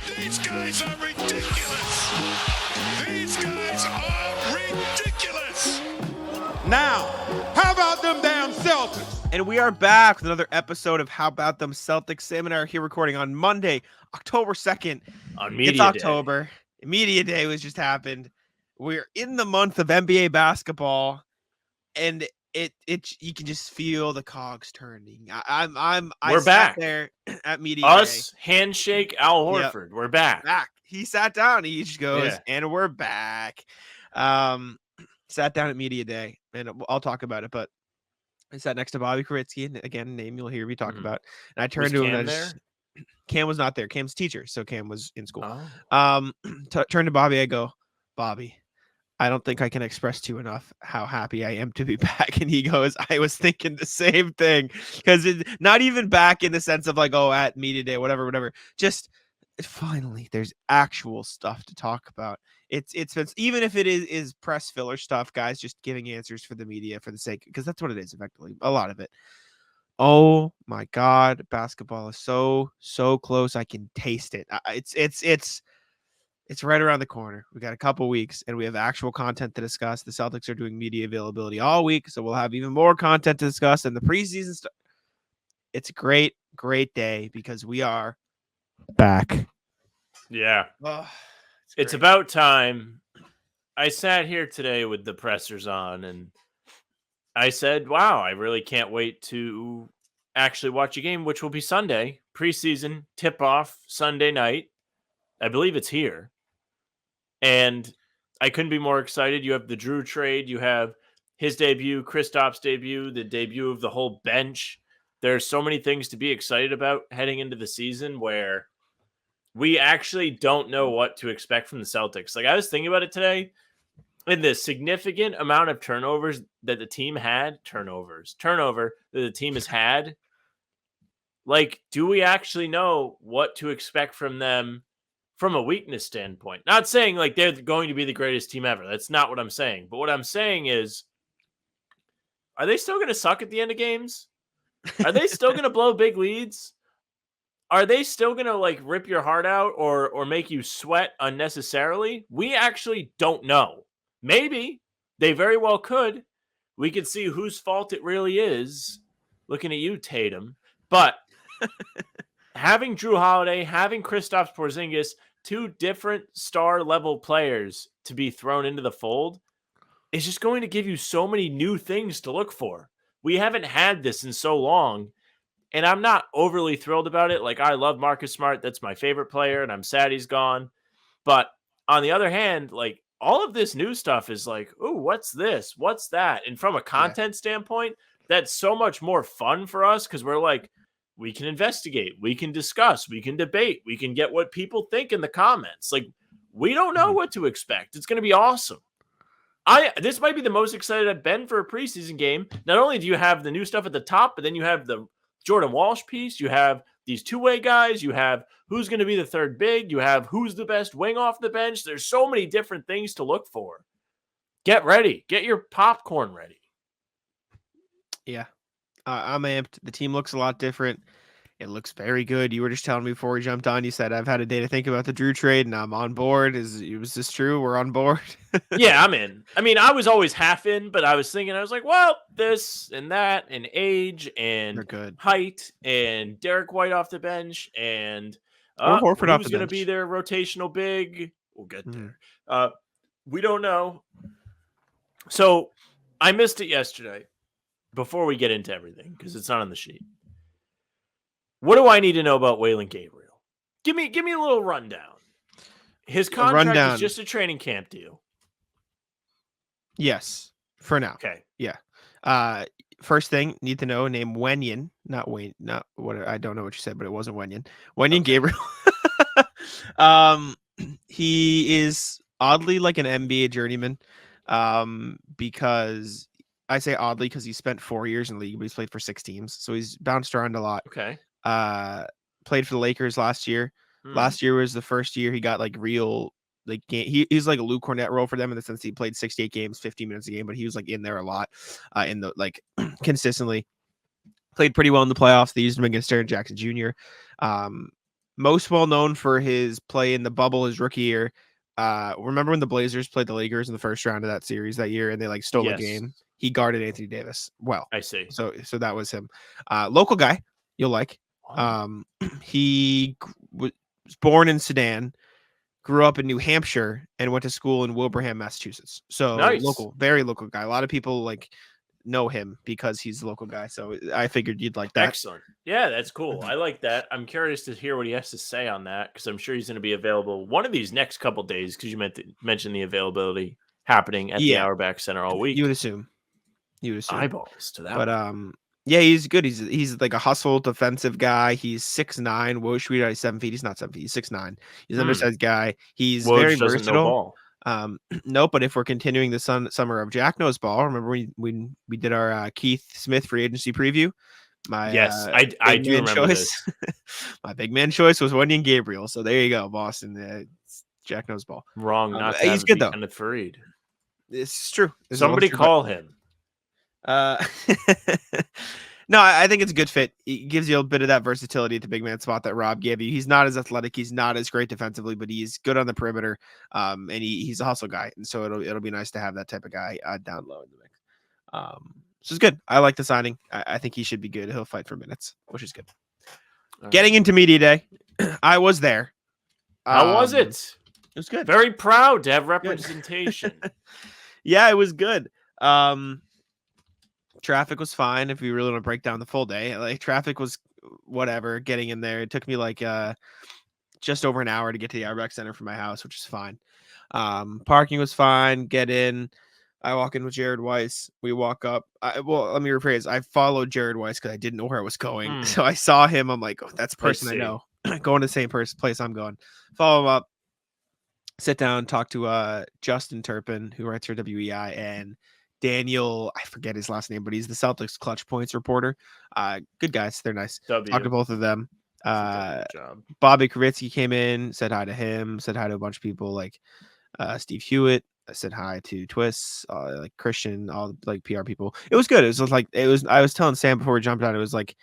These guys are ridiculous. These guys are ridiculous. Now, how about them damn Celtics? And we are back with another episode of How About Them Celtics. Sam and I are here recording on Monday, October 2nd. On Media It's October. Day. Media Day was just happened. We're in the month of NBA basketball, and it you can just feel the cogs turning. We're back there at Media Us, Day. handshake, Al Horford. Yep. We're back. He sat down. He just goes, and we're back. Sat down at Media Day, and I'll talk about it, but I sat next to Bobby Koritsky, and again, name you'll hear me talk about. And I turned to him, and Cam was not there. Cam's teacher, so Cam was in school. Turned to Bobby, I go, Bobby, I don't think I can express to you enough how happy I am to be back. And he goes, I was thinking the same thing, because not even back in the sense of like, oh, at Media Day, whatever. Just finally, there's actual stuff to talk about. It's been, even if it is press filler stuff, guys, just giving answers for the media for the sake, because that's what it is, effectively, a lot of it. Oh my God, basketball is so close. I can taste it. It's right around the corner. We got a couple weeks, and we have actual content to discuss. The Celtics are doing media availability all week, so we'll have even more content to discuss. And the preseason stuff. It's a great day because we are back. Yeah. It's about time. I sat here today with the pressers on, and I said, wow, I really can't wait to actually watch a game, which will be Sunday. Preseason tip-off Sunday night. I believe it's here. And I couldn't be more excited. You have the Jrue trade. You have his debut, Kristaps' debut, the debut of the whole bench. There's so many things to be excited about heading into the season where we actually don't know what to expect from the Celtics. Like, I was thinking about it today, and the significant amount of turnover that the team has had. Like, do we actually know what to expect from them from a weakness standpoint? Not saying like they're going to be the greatest team ever. That's not what I'm saying. But what I'm saying is, are they still going to suck at the end of games? Are they still going to blow big leads? Are they still going to like rip your heart out or make you sweat unnecessarily? We actually don't know. Maybe they very well could. We could see whose fault it really is. Looking at you, Tatum. But having Jrue Holiday, having Kristaps Porzingis, two different star level players to be thrown into the fold is just going to give you so many new things to look for. We haven't had this in so long. And I'm not overly thrilled about it. Like, I love Marcus Smart. That's my favorite player, and I'm sad he's gone. But on the other hand, like, all of this new stuff is like, ooh, what's this? What's that? And from a content standpoint, that's so much more fun for us because we're like, we can investigate, we can discuss, we can debate, we can get what people think in the comments. Like, we don't know what to expect. It's going to be awesome. This might be the most excited I've been for a preseason game. Not only do you have the new stuff at the top, but then you have the Jordan Walsh piece. You have these two-way guys. You have who's going to be the third big. You have who's the best wing off the bench. There's so many different things to look for. Get ready. Get your popcorn ready. Yeah. I'm amped. The team looks a lot different. It looks very good. You were just telling me before we jumped on, you said, I've had a day to think about the Jrue trade, and I'm on board. Was this true? We're on board? Yeah, I'm in. I mean, I was always half in, but I was like, well, this and that and age and height and Derek White off the bench and Horford off the who's going to be their rotational big. We'll get there. We don't know. So I missed it yesterday before we get into everything because it's not on the sheet. What do I need to know about Wenyen Gabriel? Give me a little rundown. His contract is just a training camp deal. Yes, for now. Okay. Yeah. First thing, need to know, name Wenyen, not Wayne, not what, I don't know what you said, but it wasn't Wenyen. Wenyen Gabriel. He is oddly like an NBA journeyman. Because I say oddly because he spent 4 years in the league, but he's played for 6 teams. So he's bounced around a lot. Okay. Played for the Lakers last year. Last year was the first year he got like real like game. He's like a Lou Cornette role for them in the sense he played 68 games, 15 minutes a game, but he was like in there a lot, in the like consistently. Played pretty well in the playoffs. They used him against Jaren Jackson Jr. most well known for his play in the bubble his rookie year. Remember when the Blazers played the Lakers in the first round of that series that year and they like stole a game? He guarded Anthony Davis. Well, I see. So that was him. Local guy, you'll like. He was born in Sudan, grew up in New Hampshire, and went to school in Wilbraham, Massachusetts. So nice. Local, very local guy. A lot of people like know him because he's a local guy. So I figured you'd like that. Excellent. Yeah, that's cool. I like that. I'm curious to hear what he has to say on that because I'm sure he's going to be available one of these next couple days because you mentioned the availability happening at the Auerbach Center all week. You would assume. Eyeballs to that. But yeah, he's good. He's like a hustle defensive guy. He's 6'9". Woj tweeted out he's 7 feet. He's not 7 feet. He's 6'9". He's an undersized guy. He's Woj very doesn't versatile. know ball. No, but if we're continuing the summer of Jack knows ball, remember we did our Keith Smith free agency preview? I do remember this. My big man choice was Wenyen Gabriel. So there you go, Boston. Jack knows ball. Wrong, not he's good though. Kenneth Fareed. It's true. Somebody call him. No, I think it's a good fit. It gives you a bit of that versatility at the big man spot that Rob gave you. He's not as athletic. He's not as great defensively, but he's good on the perimeter. And he's a hustle guy. And so it'll be nice to have that type of guy down low in the mix. So it's good. I like the signing. I think he should be good. He'll fight for minutes, which is good. Getting into media day, I was there. How was it? It was good. Very proud to have representation. Yeah, it was good. Traffic was fine. If we really want to break down the full day, like traffic was whatever. Getting in there, it took me like just over an hour to get to the Auerbach Center from my house, which is fine. Parking was fine. Get in. I walk in with Jared Weiss. We walk up. Well, let me rephrase. I followed Jared Weiss because I didn't know where I was going. So I saw him. I'm like, oh, that's the person I know. Going to the same place I'm going. Follow him up. Sit down. Talk to Justin Turpin, who writes for WEI, and Daniel, I forget his last name, but he's the Celtics Clutch Points reporter. Good guys. They're nice. Talk to both of them. Bobby Kravitsky came in, said hi to him, said hi to a bunch of people like Steve Hewitt. I said hi to Twists, like Christian, all like PR people. It was good. I was telling Sam before we jumped on, it was like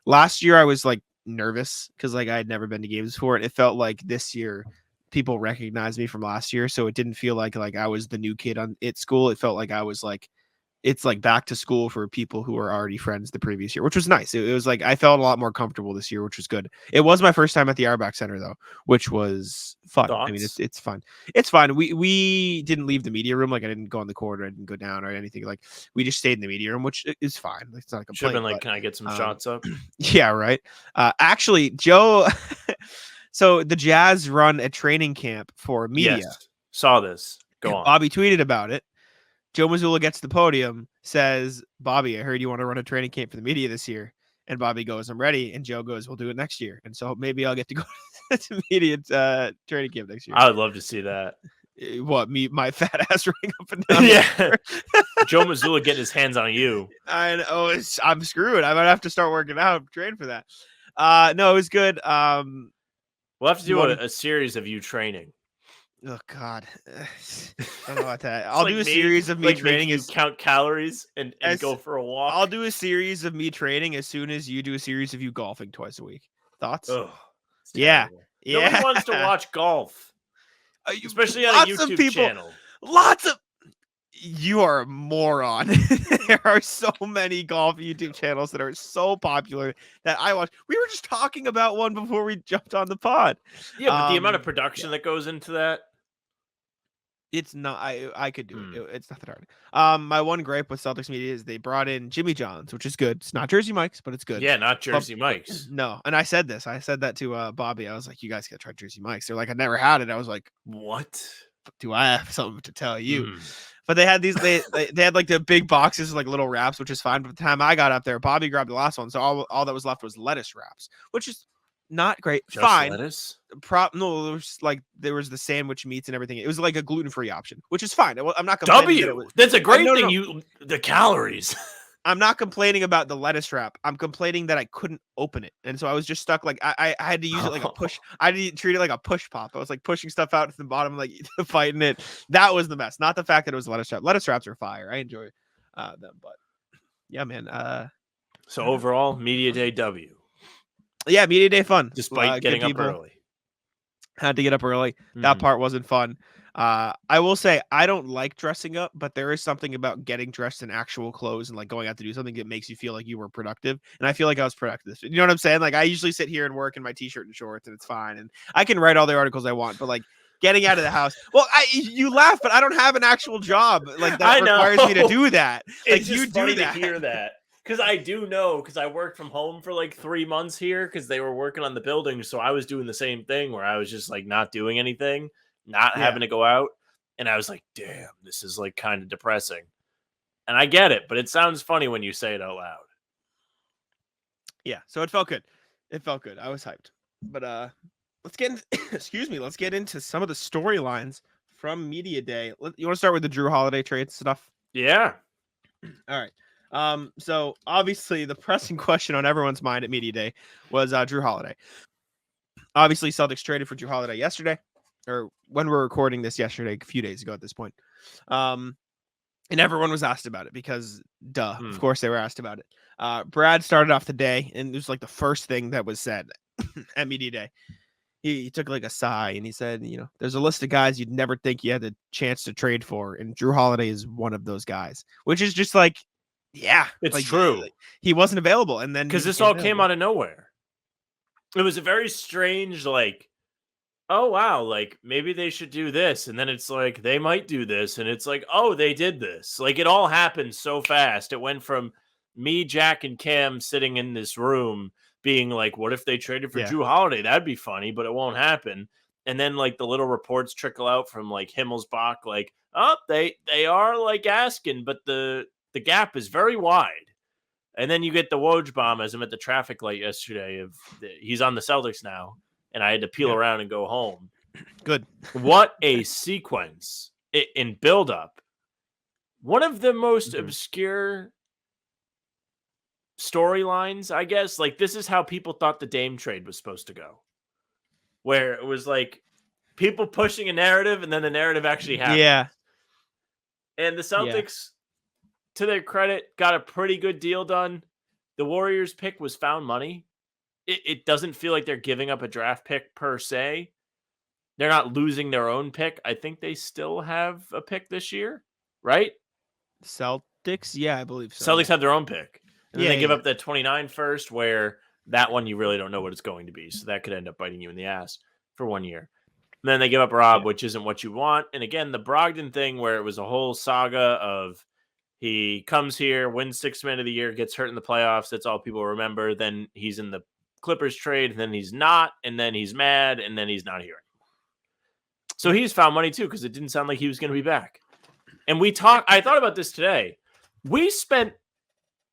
last year I was like nervous because like I had never been to games before, and it felt like this year people recognized me from last year, so it didn't feel like I was the new kid at school. It felt like I was like, it's like back to school for people who were already friends the previous year, which was nice. It was like I felt a lot more comfortable this year, which was good. It was my first time at the Auerbach Center though, which was fun. Thoughts? I mean, it's fun. It's fine. We didn't leave the media room. Like I didn't go in the corridor, I didn't go down or anything. Like we just stayed in the media room, which is fine. It's not a complaint. Should have been like, can I get some shots up? Yeah, right. Actually, Joe. So the Jazz run a training camp for media. Yes, saw this. Go on. Bobby tweeted about it. Joe Mazzulla gets to the podium, says, Bobby, I heard you want to run a training camp for the media this year. And Bobby goes, I'm ready. And Joe goes, we'll do it next year. And so maybe I'll get to go to media training camp next year. I would love to see that. What, my fat ass running up and down? Yeah. Joe Mazzulla getting his hands on you. I know. I'm screwed. I might have to start working out, train for that. No, it was good. We'll have to do a series of you training. Oh God, I don't know about that. I'll do a series of me like training. You count calories and go for a walk. I'll do a series of me training as soon as you do a series of you golfing twice a week. Thoughts? Yeah. Nobody wants to watch golf, especially on a YouTube channel. You are a moron. There are so many golf YouTube channels that are so popular that I watch. We were just talking about one before we jumped on the pod. Yeah, but the amount of production that goes into that. It's not. I could do it. It's not that hard. My one gripe with Celtics Media is they brought in Jimmy Johns, which is good. It's not Jersey Mike's, but it's good. Yeah, not Jersey Mike's. No, and I said that to Bobby. I was like, you guys gotta try Jersey Mike's. They're like, I never had it. I was like, what? Do I have something to tell you? But they had these. They had like the big boxes, like little wraps, which is fine. But by the time I got up there, Bobby grabbed the last one, so all that was left was lettuce wraps, which is not great. Just fine. Lettuce? No, there was the sandwich meats and everything. It was like a gluten-free option, which is fine. I'm not complaining. That's a great thing. The calories. I'm not complaining about the lettuce wrap. I'm complaining that I couldn't open it, and so I was just stuck. Like I had to use it like a push. I didn't treat it like a push pop. I was like pushing stuff out to the bottom, like fighting it. That was the mess. Not the fact that it was lettuce wrap. Lettuce wraps are fire. I enjoy them, but yeah, man. So overall, Media Day W. Yeah, media day fun. Despite getting up early. Had to get up early. That part wasn't fun. I will say I don't like dressing up, but there is something about getting dressed in actual clothes and like going out to do something that makes you feel like you were productive. And I feel like I was productive. You know what I'm saying? Like I usually sit here and work in my t-shirt and shorts and it's fine. And I can write all the articles I want, but like getting out of the house. Well, you laugh, but I don't have an actual job like that requires me to do that. Like It's you just do funny that. to hear that. Because I do know, because I worked from home for like 3 months here because they were working on the building. So I was doing the same thing where I was just like not doing anything, not having to go out. And I was like, damn, this is like kind of depressing. And I get it, but it sounds funny when you say it out loud. Yeah, so it felt good. It felt good. I was hyped. But let's get into, let's get into some of the storylines from Media Day. You want to start with the Jrue Holiday trade stuff? Yeah. All right. So obviously the pressing question on everyone's mind at Media Day was Jrue Holiday. Obviously, Celtics traded for Jrue Holiday yesterday, or when we're recording this yesterday, a few days ago at this point. And everyone was asked about it because, of course they were asked about it. Brad started off the day, and it was like the first thing that was said at Media Day. He took like a sigh, and he said, you know, there's a list of guys you'd never think you had the chance to trade for, and Jrue Holiday is one of those guys, which is just like, yeah, it's like, true. Like, he wasn't available, and then because this all came out of nowhere. It was a very strange, like, oh wow, like maybe they should do this, and then it's like they might do this, and it's like, oh, they did this. Like it all happened so fast. It went from me, Jack, and Cam sitting in this room being like, what if they traded for Jrue Holiday? That'd be funny, but it won't happen. And then like the little reports trickle out from like Himmelsbach, like, oh, they are like asking, but the gap is very wide. And then you get the Woj bomb as I'm at the traffic light yesterday of he's on the Celtics now, and I had to peel around and go home. Good. What a sequence in build-up. One of the most obscure storylines, I guess. Like, this is how people thought the Dame trade was supposed to go. Where it was like people pushing a narrative, and then the narrative actually happened. Yeah. And the Celtics, to their credit, got a pretty good deal done. The Warriors pick was found money. It doesn't feel like they're giving up a draft pick per se. They're not losing their own pick. I think they still have a pick this year, right? Celtics? Yeah, I believe so. Celtics have their own pick. And then they give up the 29 first, where that one you really don't know what it's going to be. So that could end up biting you in the ass for 1 year. And then they give up Rob, which isn't what you want. And again, the Brogdon thing where it was a whole saga of he comes here, wins 6th Man of the Year, gets hurt in the playoffs. That's all people remember. Then he's in the Clippers trade, and then he's not, and then he's mad, and then he's not here anymore. So he's found money too, because it didn't sound like he was going to be back. And I thought about this today. We spent,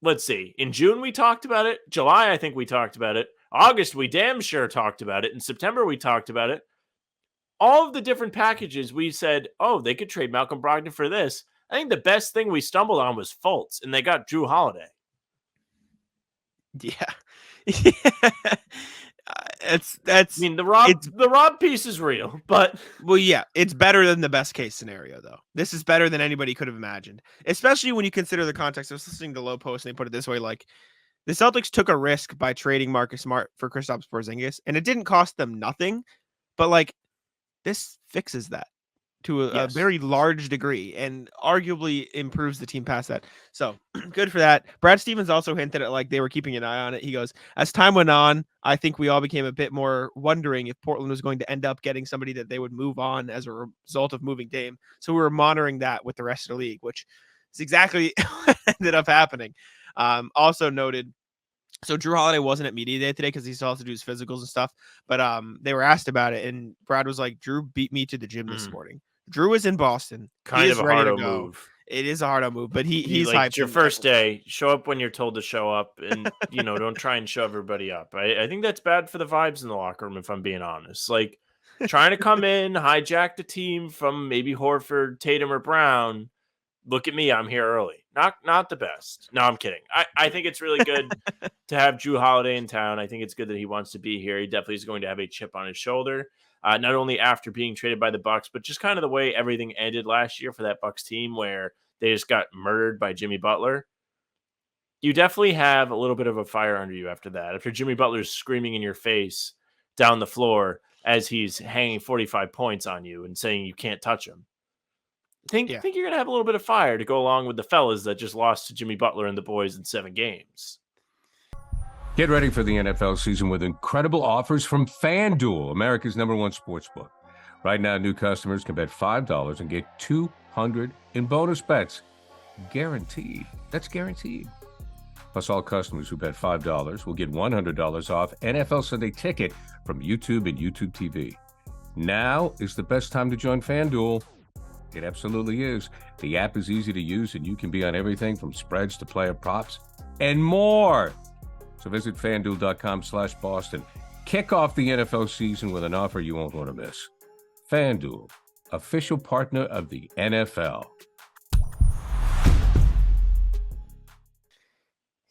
let's see, in June we talked about it. July, I think we talked about it. August, we damn sure talked about it. In September, we talked about it. All of the different packages, we said, oh, they could trade Malcolm Brogdon for this. I think the best thing we stumbled on was Fultz, and they got Jrue Holiday. Yeah. That's. I mean, the Rob piece is real, but it's better than the best case scenario, though. This is better than anybody could have imagined, especially when you consider the context. I was listening to Low Post, and they put it this way: like the Celtics took a risk by trading Marcus Smart for Kristaps Porzingis, and it didn't cost them nothing, but like this fixes that to a very large degree and arguably improves the team past that. So good for that. Brad Stevens also hinted at like they were keeping an eye on it. He goes, as time went on, I think we all became a bit more wondering if Portland was going to end up getting somebody that they would move on as a result of moving Dame. So we were monitoring that with the rest of the league, which is exactly what ended up happening. Also noted, so Jrue Holiday wasn't at Media Day today because he still has to do his physicals and stuff. But they were asked about it, and Brad was like, Jrue beat me to the gym this morning. Jrue is in Boston. Kind of a hard move. It is a hard move, but he's like, hyped. It's your first day. Show up when you're told to show up, and don't try and show everybody up. I think that's bad for the vibes in the locker room, if I'm being honest. Like trying to come in, hijack the team from maybe Horford, Tatum, or Brown. Look at me, I'm here early. Not the best. No, I'm kidding. I think it's really good to have Jrue Holiday in town. I think it's good that he wants to be here. He definitely is going to have a chip on his shoulder. Not only after being traded by the Bucks, but just kind of the way everything ended last year for that Bucks team, where they just got murdered by Jimmy Butler. you definitely have a little bit of a fire under you after that. After Jimmy Butler's screaming in your face down the floor as he's hanging 45 points on you and saying you can't touch him. I think you're going to have a little bit of fire to go along with the fellas that just lost to Jimmy Butler and the boys in 7 games. Get ready for the NFL season with incredible offers from FanDuel, America's #1 sportsbook. Right now, new customers can bet $5 and get $200 in bonus bets. Guaranteed. That's guaranteed. Plus, all customers who bet $5 will get $100 off NFL Sunday Ticket from YouTube and YouTube TV. Now is the best time to join FanDuel. It absolutely is. The app is easy to use, and you can be on everything from spreads to player props and more. So visit FanDuel.com/Boston. Kick off the NFL season with an offer you won't want to miss. FanDuel, official partner of the NFL.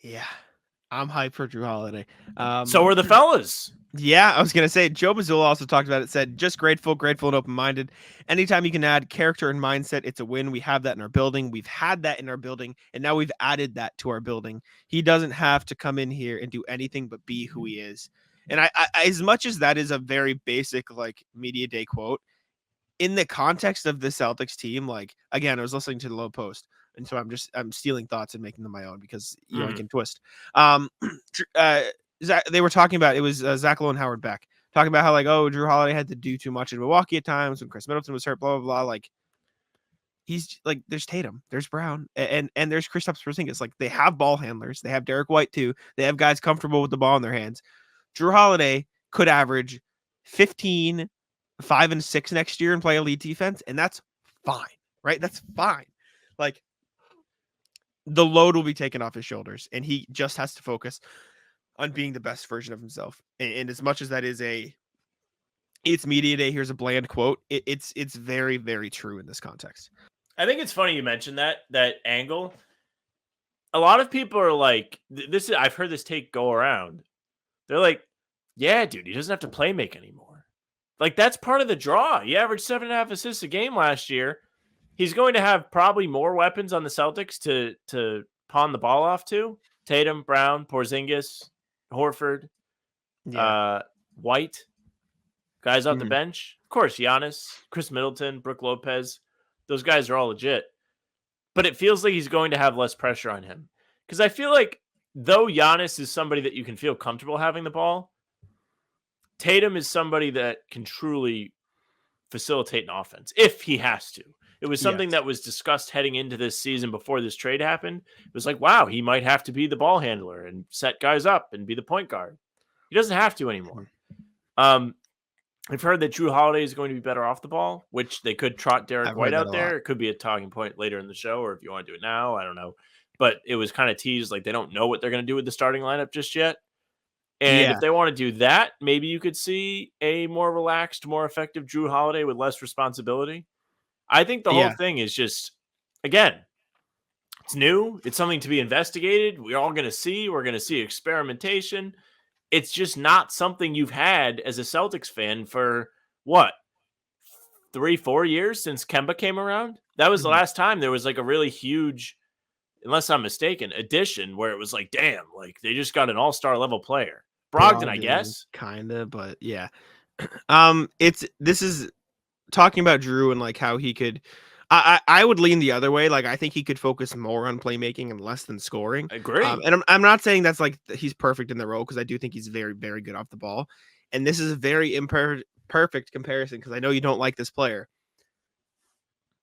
Yeah, I'm hyped for Jrue Holiday. So are the fellas. Yeah, I was going to say, Joe Mazzulla also talked about it, said, just grateful and open-minded. Anytime you can add character and mindset, it's a win. We have that in our building. We've had that in our building, and now we've added that to our building. He doesn't have to come in here and do anything but be who he is. And I as much as that is a very basic, like, media day quote, in the context of the Celtics team, like, again, I was listening to the Low Post, and so I'm stealing thoughts and making them my own because, you know, I can twist. They were talking about, it was Zach Lowe and Howard Beck talking about how, like, oh, Jrue Holiday had to do too much in Milwaukee at times when Chris Middleton was hurt, blah, blah, blah. Like, he's like, there's Tatum, there's Brown, and there's Kristaps Porzingis. Like, they have ball handlers. They have Derek White too. They have guys comfortable with the ball in their hands. Jrue Holiday could average 15, 5 and 6 next year and play elite defense. And that's fine, right? That's fine. Like, the load will be taken off his shoulders, and he just has to focus on being the best version of himself. And as much as that is it's media day, here's a bland quote, it's very, very true in this context. I think it's funny you mentioned that angle. A lot of people are like, I've heard this take go around. They're like, yeah, dude, he doesn't have to play make anymore. Like, that's part of the draw. He averaged 7.5 assists a game last year. He's going to have probably more weapons on the Celtics to pawn the ball off to. Tatum, Brown, Porzingis, Horford, White, guys off the bench. Of course, Giannis, Chris Middleton, Brook Lopez. Those guys are all legit. But it feels like he's going to have less pressure on him. Because I feel like, though Giannis is somebody that you can feel comfortable having the ball, Tatum is somebody that can truly facilitate an offense if he has to. It was something that was discussed heading into this season before this trade happened. It was like, wow, he might have to be the ball handler and set guys up and be the point guard. He doesn't have to anymore. I've heard that Jrue Holiday is going to be better off the ball, which they could trot Derek White out there. It could be a talking point later in the show, or if you want to do it now, I don't know. But it was kind of teased like they don't know what they're going to do with the starting lineup just yet. And if they want to do that, maybe you could see a more relaxed, more effective Jrue Holiday with less responsibility. I think the whole thing is just, again, it's new. It's something to be investigated. We're all going to see. We're going to see experimentation. It's just not something you've had as a Celtics fan for, 3-4 years since Kemba came around? That was the last time there was like a really huge, unless I'm mistaken, addition where it was like, damn, like they just got an all-star level player. Brogdon, I guess. Kind of, but yeah. This is talking about Jrue and like how he could, I would lean the other way. Like, I think he could focus more on playmaking and less than scoring. I agree. And I'm not saying that's like he's perfect in the role, because I do think he's very, very good off the ball. And this is a very perfect comparison, because I know you don't like this player.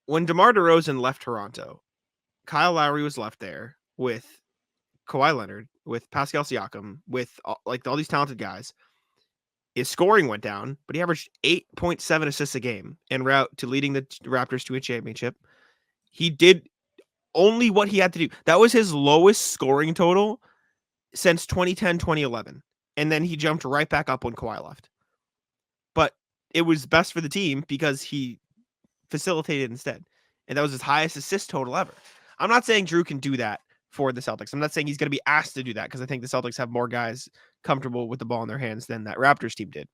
When DeMar DeRozan left Toronto, Kyle Lowry was left there with Kawhi Leonard, with Pascal Siakam, with all these talented guys. His scoring went down, but he averaged 8.7 assists a game en route to leading the Raptors to a championship. He did only what he had to do. That was his lowest scoring total since 2010, 2011. And then he jumped right back up when Kawhi left. But it was best for the team because he facilitated instead. And that was his highest assist total ever. I'm not saying Jrue can do that for the Celtics. I'm not saying he's going to be asked to do that, because I think the Celtics have more guys comfortable with the ball in their hands than that Raptors team did.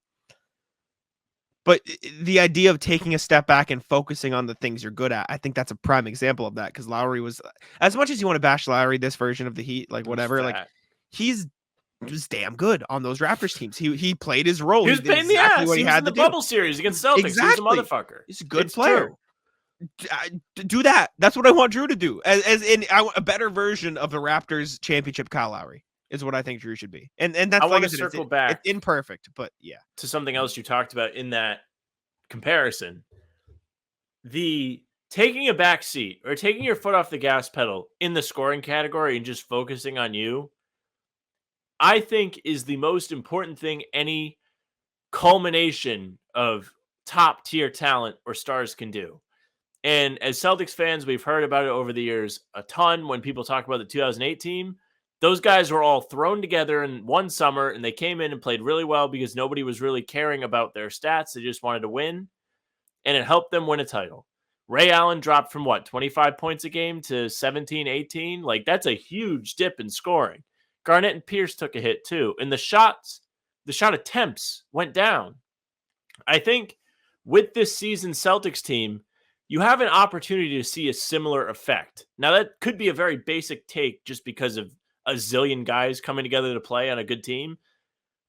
But the idea of taking a step back and focusing on the things you're good at, I think that's a prime example of that. Because Lowry was, as much as you want to bash Lowry, this version of the Heat, like whatever, like he's was damn good on those Raptors teams. He played his role. He was paying the ass. He was in the bubble series against Celtics. Exactly. He was a motherfucker. He's a good player. Do that. That's what I want Jrue to do. As in a better version of the Raptors championship Kyle Lowry is what I think Jrue should be. And that's I want to circle back. It's imperfect, but yeah. To something else you talked about in that comparison. The taking a back seat or taking your foot off the gas pedal in the scoring category and just focusing on you, I think is the most important thing any culmination of top tier talent or stars can do. And as Celtics fans, we've heard about it over the years a ton when people talk about the 2008 team. Those guys were all thrown together in one summer, and they came in and played really well because nobody was really caring about their stats. They just wanted to win, and it helped them win a title. Ray Allen dropped from 25 points a game to 17, 18. Like, that's a huge dip in scoring. Garnett and Pierce took a hit too. And the shot attempts went down. I think with this season's Celtics team, you have an opportunity to see a similar effect. Now, that could be a very basic take just because of a zillion guys coming together to play on a good team.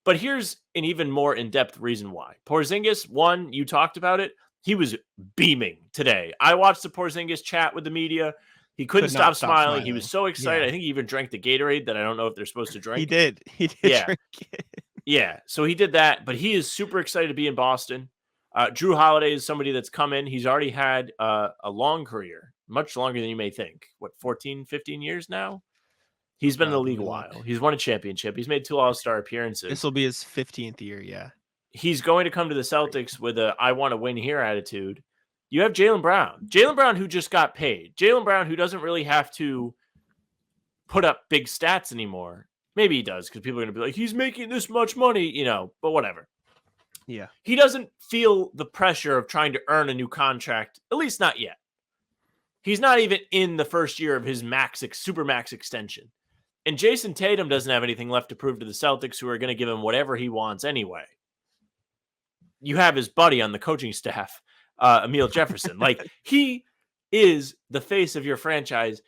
But here's an even more in-depth reason why. Porzingis, one, you talked about it. He was beaming today. I watched the Porzingis chat with the media. He couldn't stop smiling. He was so excited. Yeah. I think he even drank the Gatorade that I don't know if they're supposed to drink. He did. Yeah. Drink it. Yeah. So he did that, but he is super excited to be in Boston. Jrue Holiday is somebody that's come in. He's already had a long career, much longer than you may think. 14, 15 years now? He's been in the league a while. He's won a championship. He's made 2 All-Star appearances. This will be his 15th year, yeah. He's going to come to the Celtics with a I want to win here attitude. You have Jaylen Brown. Jaylen Brown who just got paid. Jaylen Brown who doesn't really have to put up big stats anymore. Maybe he does because people are going to be like, he's making this much money, but whatever. Yeah. He doesn't feel the pressure of trying to earn a new contract, at least not yet. He's not even in the first year of his super max extension. And Jason Tatum doesn't have anything left to prove to the Celtics, who are going to give him whatever he wants anyway. You have his buddy on the coaching staff, Emile Jefferson. Like, he is the face of your franchise.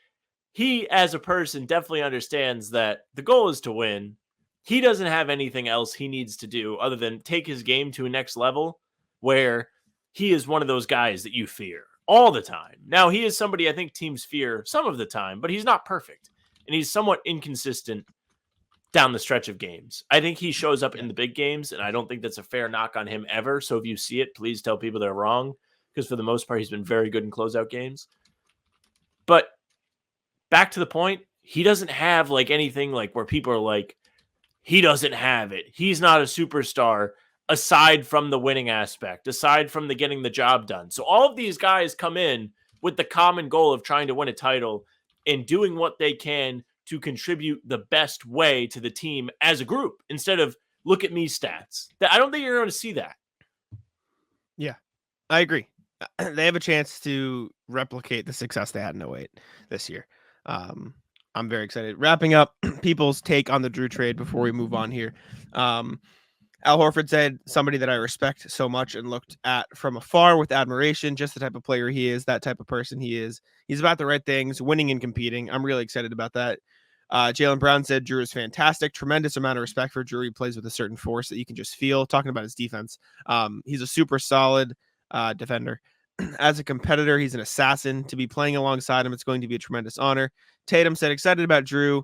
He, as a person, definitely understands that the goal is to win. He doesn't have anything else he needs to do other than take his game to a next level where he is one of those guys that you fear all the time. Now, he is somebody I think teams fear some of the time, but he's not perfect. And he's somewhat inconsistent down the stretch of games. I think he shows up in the big games, and I don't think that's a fair knock on him ever. So if you see it, please tell people they're wrong, because for the most part, he's been very good in closeout games. But back to the point, he doesn't have like anything like where people are like, he doesn't have it. He's not a superstar aside from the winning aspect, aside from the getting the job done. So all of these guys come in with the common goal of trying to win a title and doing what they can to contribute the best way to the team as a group instead of look at me stats. I don't think you're going to see that. Yeah, I agree. They have a chance to replicate the success they had in 08 this year. I'm very excited. Wrapping up people's take on the Jrue trade before we move on here. Al Horford said, somebody that I respect so much and looked at from afar with admiration, just the type of player he is, that type of person he is. He's about the right things, winning and competing. I'm really excited about that. Jaylen Brown said, Jrue is fantastic. Tremendous amount of respect for Jrue. He plays with a certain force that you can just feel. Talking about his defense. He's a super solid defender. As a competitor, he's an assassin. To be playing alongside him, it's going to be a tremendous honor. Tatum said, excited about Jrue.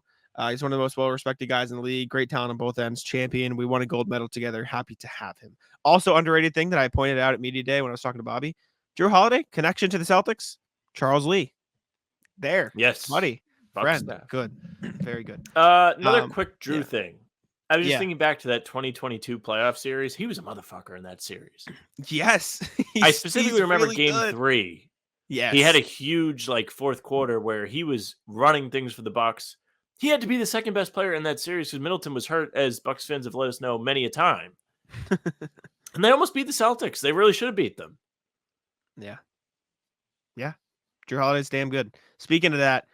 He's one of the most well-respected guys in the league. Great talent on both ends. Champion. We won a gold medal together. Happy to have him. Also underrated thing that I pointed out at Media Day when I was talking to Bobby. Jrue Holiday, connection to the Celtics. Charles Lee. There. Yes. Buddy. Bucks Friend. staff. Good. Very good. Another quick Jrue thing. I was just thinking back to that 2022 playoff series. He was a motherfucker in that series. Yes. I specifically remember really game good. 3. Yes. He had a huge fourth quarter where he was running things for the Bucks. He had to be the second best player in that series because Middleton was hurt, as Bucks fans have let us know many a time. And they almost beat the Celtics. They really should have beat them. Yeah. Yeah. Jrue Holiday's damn good. Speaking of that,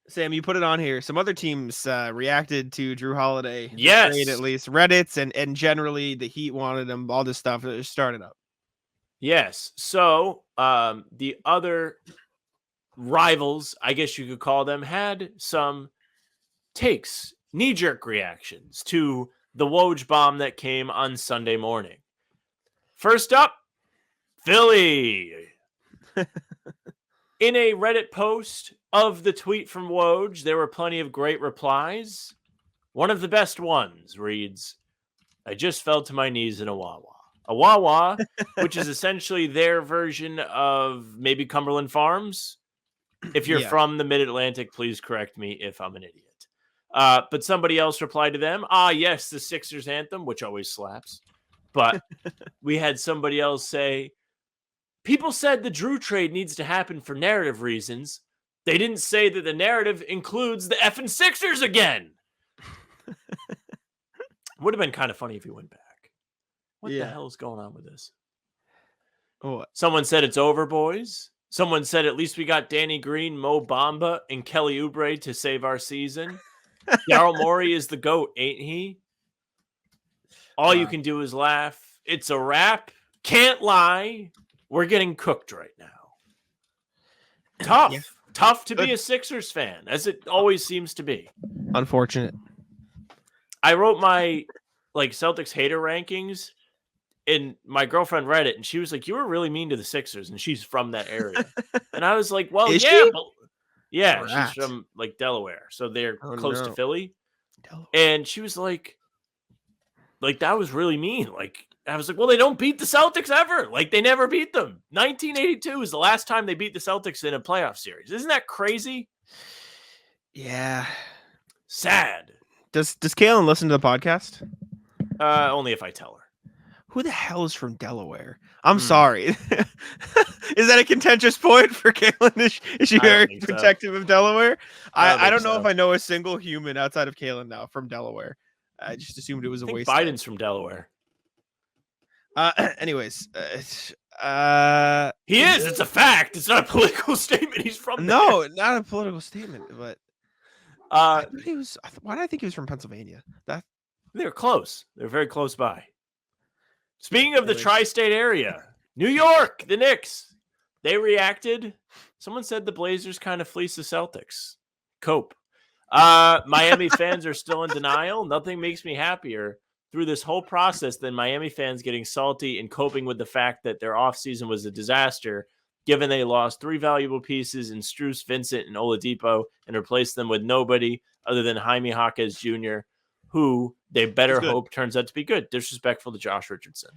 Sam, you put it on here. Some other teams reacted to Jrue Holiday. Yes. At least Reddits and generally the Heat wanted him. All this stuff started up. Yes. So the other rivals, I guess you could call them, had some takes, knee-jerk reactions to the Woj bomb that came on Sunday morning. First up, Philly. In a Reddit post of the tweet from Woj, there were plenty of great replies. One of the best ones reads, I just fell to my knees in a Wawa. A Wawa, which is essentially their version of maybe Cumberland Farms. If you're from the Mid-Atlantic, please correct me if I'm an idiot. But somebody else replied to them, yes, the Sixers anthem, which always slaps. But we had somebody else say, people said the Jrue trade needs to happen for narrative reasons. They didn't say that the narrative includes the effing Sixers again. Would have been kind of funny if he went back. What the hell is going on with this? Oh, someone said it's over, boys. Someone said at least we got Danny Green, Mo Bamba, and Kelly Oubre to save our season. Daryl Morey is the GOAT, ain't he? All you can do is laugh. It's a wrap. Can't lie. We're getting cooked right now. Tough. Yeah. Tough to be a Sixers fan, as it always seems to be. Unfortunate. I wrote my Celtics hater rankings, and my girlfriend read it, and she was like, you were really mean to the Sixers, and she's from that area. And I was like, well, she's from Delaware, so they're close to Philly. Delaware. And she was like, that was really mean. I was like, well, they don't beat the Celtics ever. They never beat them. 1982 is the last time they beat the Celtics in a playoff series. Isn't that crazy? Yeah. Sad. Does Kaylin listen to the podcast? Only if I tell her. Who the hell is from Delaware? I'm sorry. Is that a contentious point for Kaylin? Is she very protective of Delaware? I don't know if I know a single human outside of Kaylin now from Delaware. I just assumed it was a waste. Biden's from Delaware. Anyways, he is. It's a fact. It's not a political statement. He's from no, there. Not a political statement. But why did I think he was from Pennsylvania? They're close. They're very close by. Speaking of the tri-state area, New York, the Knicks, they reacted. Someone said the Blazers kind of fleeced the Celtics. Cope. Miami fans are still in denial. Nothing makes me happier through this whole process than Miami fans getting salty and coping with the fact that their offseason was a disaster, given they lost 3 valuable pieces in Strus, Vincent, and Oladipo and replaced them with nobody other than Jaime Jaquez Jr., who they better hope turns out to be good. Disrespectful to Josh Richardson.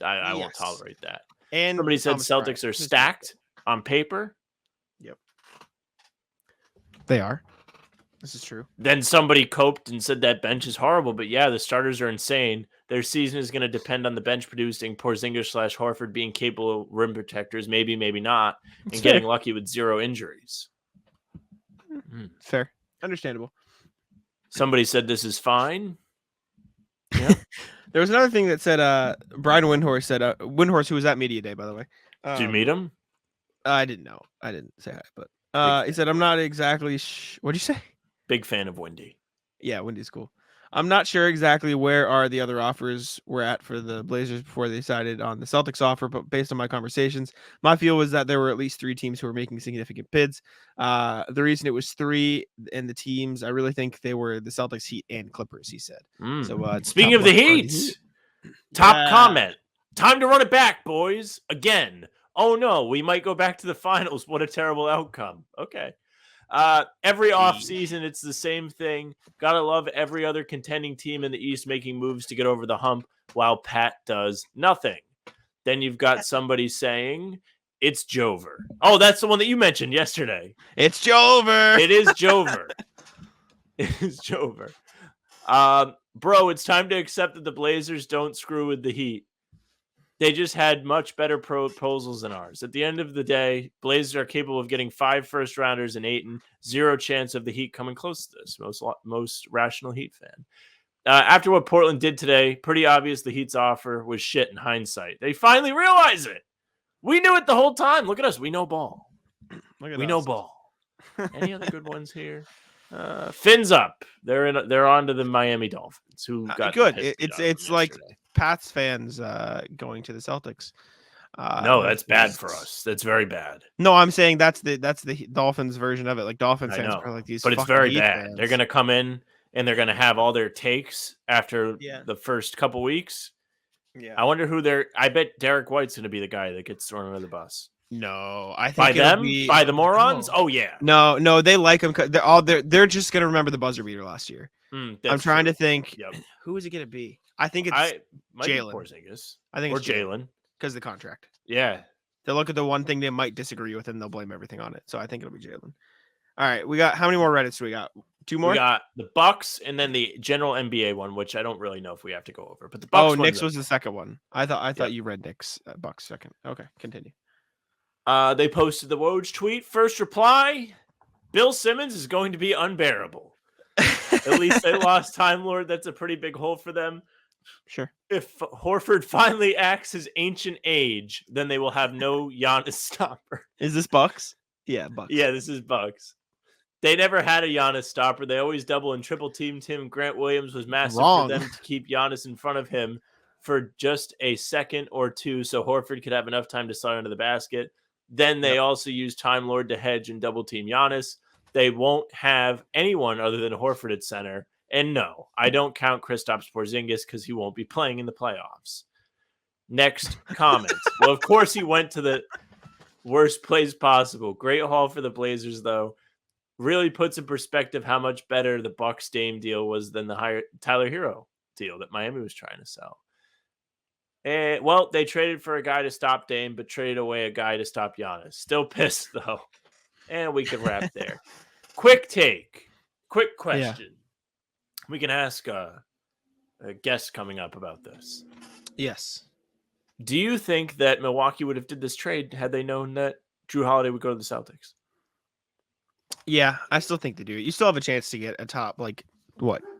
I won't tolerate that. And somebody said Celtics are stacked on paper. Yep. They are. This is true. Then somebody coped and said that bench is horrible, but yeah, the starters are insane. Their season is going to depend on the bench producing Porzingis / Horford being capable of rim protectors, maybe not, and getting lucky with 0 injuries. Fair. Understandable. Somebody said this is fine. Yeah. There was another thing that said Brian Windhorst said Windhorst, who was at Media Day, by the way. Did you meet him? I didn't know. I didn't say hi, but he said I'm not exactly what'd you say? Big fan of Wendy. Yeah, Wendy's cool. I'm not sure exactly where are the other offers were at for the Blazers before they decided on the Celtics offer, but based on my conversations, my feel was that there were at least 3 teams who were making significant bids. The reason it was 3 and the teams, I really think they were the Celtics, Heat, and Clippers, he said. So speaking of the Heat, top comment. Time to run it back, boys. Again. Oh no, we might go back to the finals. What a terrible outcome. Okay. Every offseason, it's the same thing. Gotta love every other contending team in the East making moves to get over the hump while Pat does nothing. Then you've got somebody saying, it's Jover. Oh, that's the one that you mentioned yesterday. It's Jover. It is Jover. It is Jover. Bro, it's time to accept that the Blazers don't screw with the Heat. They just had much better proposals than ours. At the end of the day, Blazers are capable of getting 5 first-rounders and Ayton. 0 chance of the Heat coming close to this. Most rational Heat fan. After what Portland did today, pretty obvious the Heat's offer was shit in hindsight. They finally realize it. We knew it the whole time. Look at us. We know ball. We know ball. Any other good ones here? Fins up. They're on to the Miami Dolphins, who got good. It's like Pats fans going to the Celtics. No, that's bad for us. That's very bad. No, I'm saying that's the Dolphins version of it. Like Dolphins I fans know, are like these, but it's fucking very Heat bad. fans. They're gonna come in and they're gonna have all their takes after the first couple weeks. Yeah. I wonder who I bet Derek White's gonna be the guy that gets thrown under the bus. No, I think By it'll them, be, by the morons. No. Oh yeah. No, they like him. They're just gonna remember the buzzer beater last year. I'm trying to think. Yep. Who is it gonna be? I think it's Jalen. Porzingis. I think it's Jalen because of the contract. Yeah. They'll look at the one thing they might disagree with and they'll blame everything on it. So I think it'll be Jalen. All right, we got how many more Reddits do we got? 2 more. We got the Bucks and then the general NBA one, which I don't really know if we have to go over. But the Bucks. Oh, Knicks was the second one. I thought you read Knicks Bucks second. Okay, continue. They posted the Woj tweet. First reply: Bill Simmons is going to be unbearable. At least they lost Time Lord. That's a pretty big hole for them. Sure. If Horford finally acts his ancient age, then they will have no Giannis stopper. Is this Bucks? Yeah, Bucks. Yeah, this is Bucks. They never had a Giannis stopper. They always double and triple teamed him. Grant Williams was massive for them to keep Giannis in front of him for just a second or two so Horford could have enough time to slide under the basket. Then they also used Time Lord to hedge and double team Giannis. They won't have anyone other than Horford at center. And no, I don't count Kristaps Porzingis because he won't be playing in the playoffs. Next comment. Well, of course he went to the worst place possible. Great haul for the Blazers, though. Really puts in perspective how much better the Bucks Dame deal was than the Tyler Hero deal that Miami was trying to sell. Well, they traded for a guy to stop Dame, but traded away a guy to stop Giannis. Still pissed, though. And we can wrap there. Quick take. Quick question. Yeah. We can ask a guest coming up about this. Yes. Do you think that Milwaukee would have did this trade had they known that Jrue Holiday would go to the Celtics? Yeah, I still think they do. You still have a chance to get a top,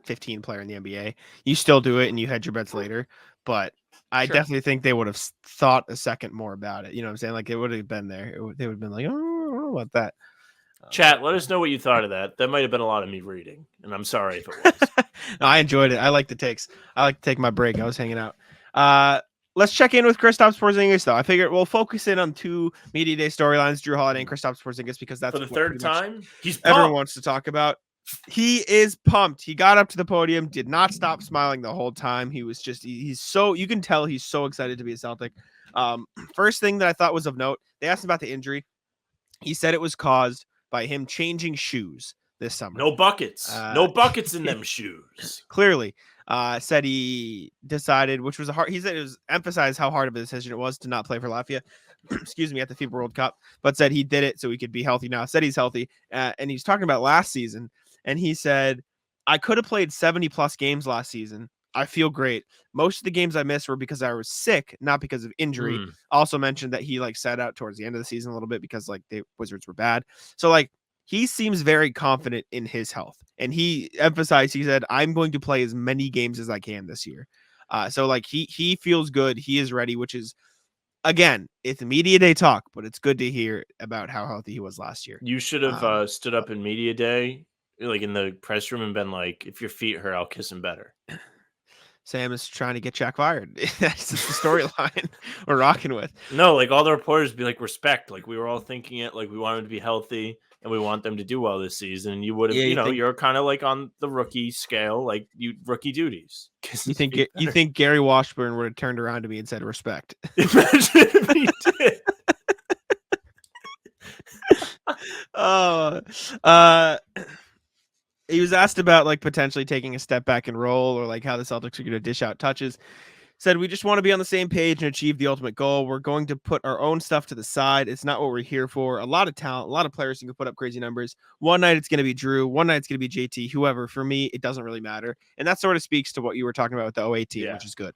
15 player in the NBA. You still do it and you hedge your bets later. But I definitely think they would have thought a second more about it. You know what I'm saying? Like, it would have been there. They would have been like, oh, I don't know about that. Chat, let us know what you thought of that. That might have been a lot of me reading, and I'm sorry if it was. No, I enjoyed it. I like the takes. I like to take my break. I was hanging out. Let's check in with Kristaps Porzingis, though. I figured we'll focus in on 2 media day storylines, Jrue Holiday and Kristaps Porzingis, because that's for the third time. Everyone wants to talk about. He is pumped. He got up to the podium, did not stop smiling the whole time. He was just, he's so, you can tell he's so excited to be a Celtic. First thing that I thought was of note, they asked him about the injury. He said it was caused by him changing shoes this summer. No buckets. No buckets in them shoes. Clearly. Said he decided, which was he said it was emphasized how hard of a decision it was to not play for Latvia, excuse me, at the FIBA World Cup, but said he did it so he could be healthy now. Said he's healthy. And he's talking about last season. And he said, I could have played 70 plus games last season. I feel great. Most of the games I missed were because I was sick, not because of injury. Also mentioned that he sat out towards the end of the season a little bit because the Wizards were bad. So he seems very confident in his health, and he emphasized, he said, I'm going to play as many games as I can this year. So he feels good. He is ready, which is, again, it's media day talk, but it's good to hear about how healthy he was last year. You should have stood up in media day, in the press room, and been like, if your feet hurt, I'll kiss him better. Sam is trying to get Jack fired. That's the storyline we're rocking with. No, all the reporters be respect. We were all thinking it, we want him to be healthy and we want them to do well this season. And you would have, you're kind of on the rookie scale, you rookie duties. You think Gary Washburn would have turned around to me and said respect? Imagine if he did. He was asked about potentially taking a step back and roll, or how the Celtics are going to dish out touches. Said, we just want to be on the same page and achieve the ultimate goal. We're going to put our own stuff to the side. It's not what we're here for. A lot of talent, a lot of players who can put up crazy numbers. One night it's going to be Jrue. One night it's going to be JT, whoever. For me, it doesn't really matter. And that sort of speaks to what you were talking about with the 08 team, which is good.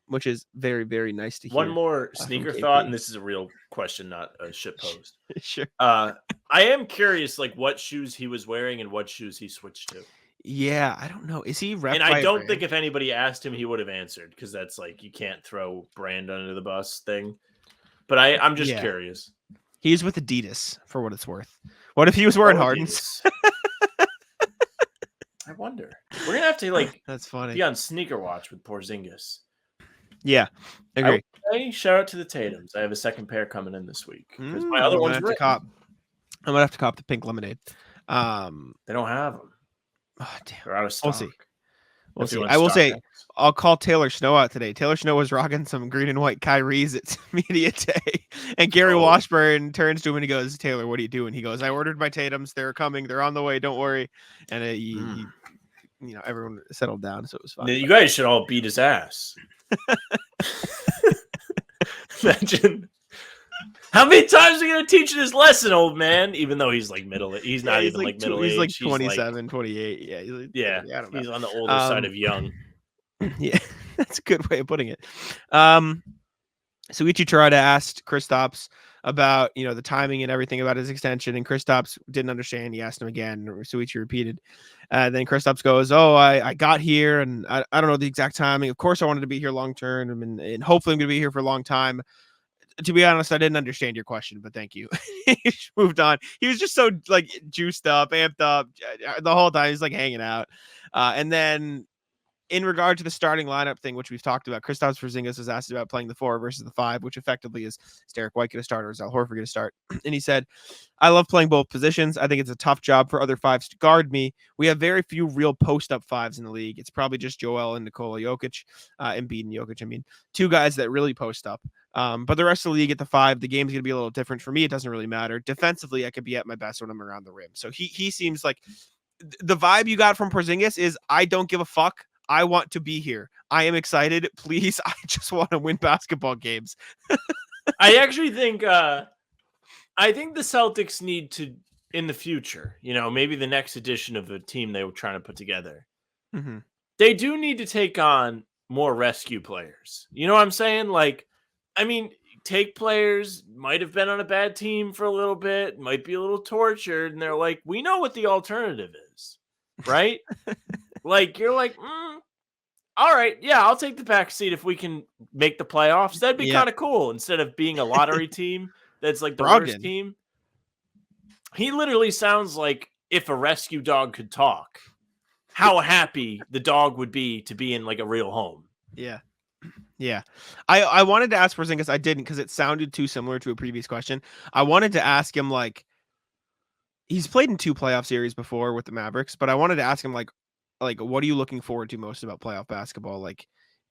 Which is very, very nice to hear. One more sneaker thought, and this is a real question, not a shit post. Sure. I am curious, what shoes he was wearing and what shoes he switched to. Yeah, I don't know. Is he rep? And I don't think if anybody asked him, he would have answered, because that's you can't throw brand under the bus thing. But I'm just curious. He's with Adidas, for what it's worth. What if he was wearing Harden's? I wonder. We're gonna have to that's funny. Be on Sneaker Watch with Porzingis. Yeah, agree. Hey, shout out to the Tatums. I have a second pair coming in this week because my I'm other gonna one's have to written. cop. I'm gonna have to cop the pink lemonade. They don't have them. Oh, damn. They're out of stock. We'll see. I will say, I'll call Taylor Snow out today. Taylor Snow was rocking some green and white Kyries at Media Day. And Gary Washburn turns to him and he goes, Taylor, what are you doing? He goes, I ordered my Tatums. They're coming. They're on the way. Don't worry. And everyone settled down. So it was fun. You guys should all beat his ass. Imagine. How many times are you going to teach this lesson, old man? Even though he's like middle, he's not even like middle age. He's like 27, 28. Yeah. I don't know. He's on the older side of young. Yeah, that's a good way of putting it. Soichi Terada asked Kristaps about, the timing and everything about his extension, and Kristaps didn't understand. He asked him again. Soichi repeated. Then Kristaps goes, I got here, and I don't know the exact timing. Of course, I wanted to be here long term, and hopefully I'm going to be here for a long time. To be honest, I didn't understand your question, but thank you. He moved on. He was just so juiced up, amped up the whole time. He's hanging out. And then in regard to the starting lineup thing, which we've talked about, Kristaps Porzingis was asked about playing the 4 versus the 5, which effectively is Derek White going to start or is Al Horford going to start? And he said, I love playing both positions. I think it's a tough job for other 5s to guard me. We have very few real post-up 5s in the league. It's probably just Joel and Nikola Jokic, Embiid and Jokic. Two guys that really post up. But the rest of the league at the 5, the game's going to be a little different. For me, it doesn't really matter. Defensively, I could be at my best when I'm around the rim. So he seems like the vibe you got from Porzingis is, I don't give a fuck. I want to be here. I am excited. Please, I just want to win basketball games. I actually think the Celtics need to, in the future, maybe the next edition of a team they were trying to put together, they do need to take on more rescue players. You know what I'm saying? Take players might have been on a bad team for a little bit, might be a little tortured, and they're like, we know what the alternative is, right? You're like, all right, yeah, I'll take the back seat if we can make the playoffs. That'd be kind of cool instead of being a lottery team that's the worst team. He literally sounds like if a rescue dog could talk, how happy the dog would be to be in a real home. Yeah. Yeah. I wanted to ask Porzingis. I didn't because it sounded too similar to a previous question. I wanted to ask him, he's played in 2 playoff series before with the Mavericks, but I wanted to ask him, what are you looking forward to most about playoff basketball?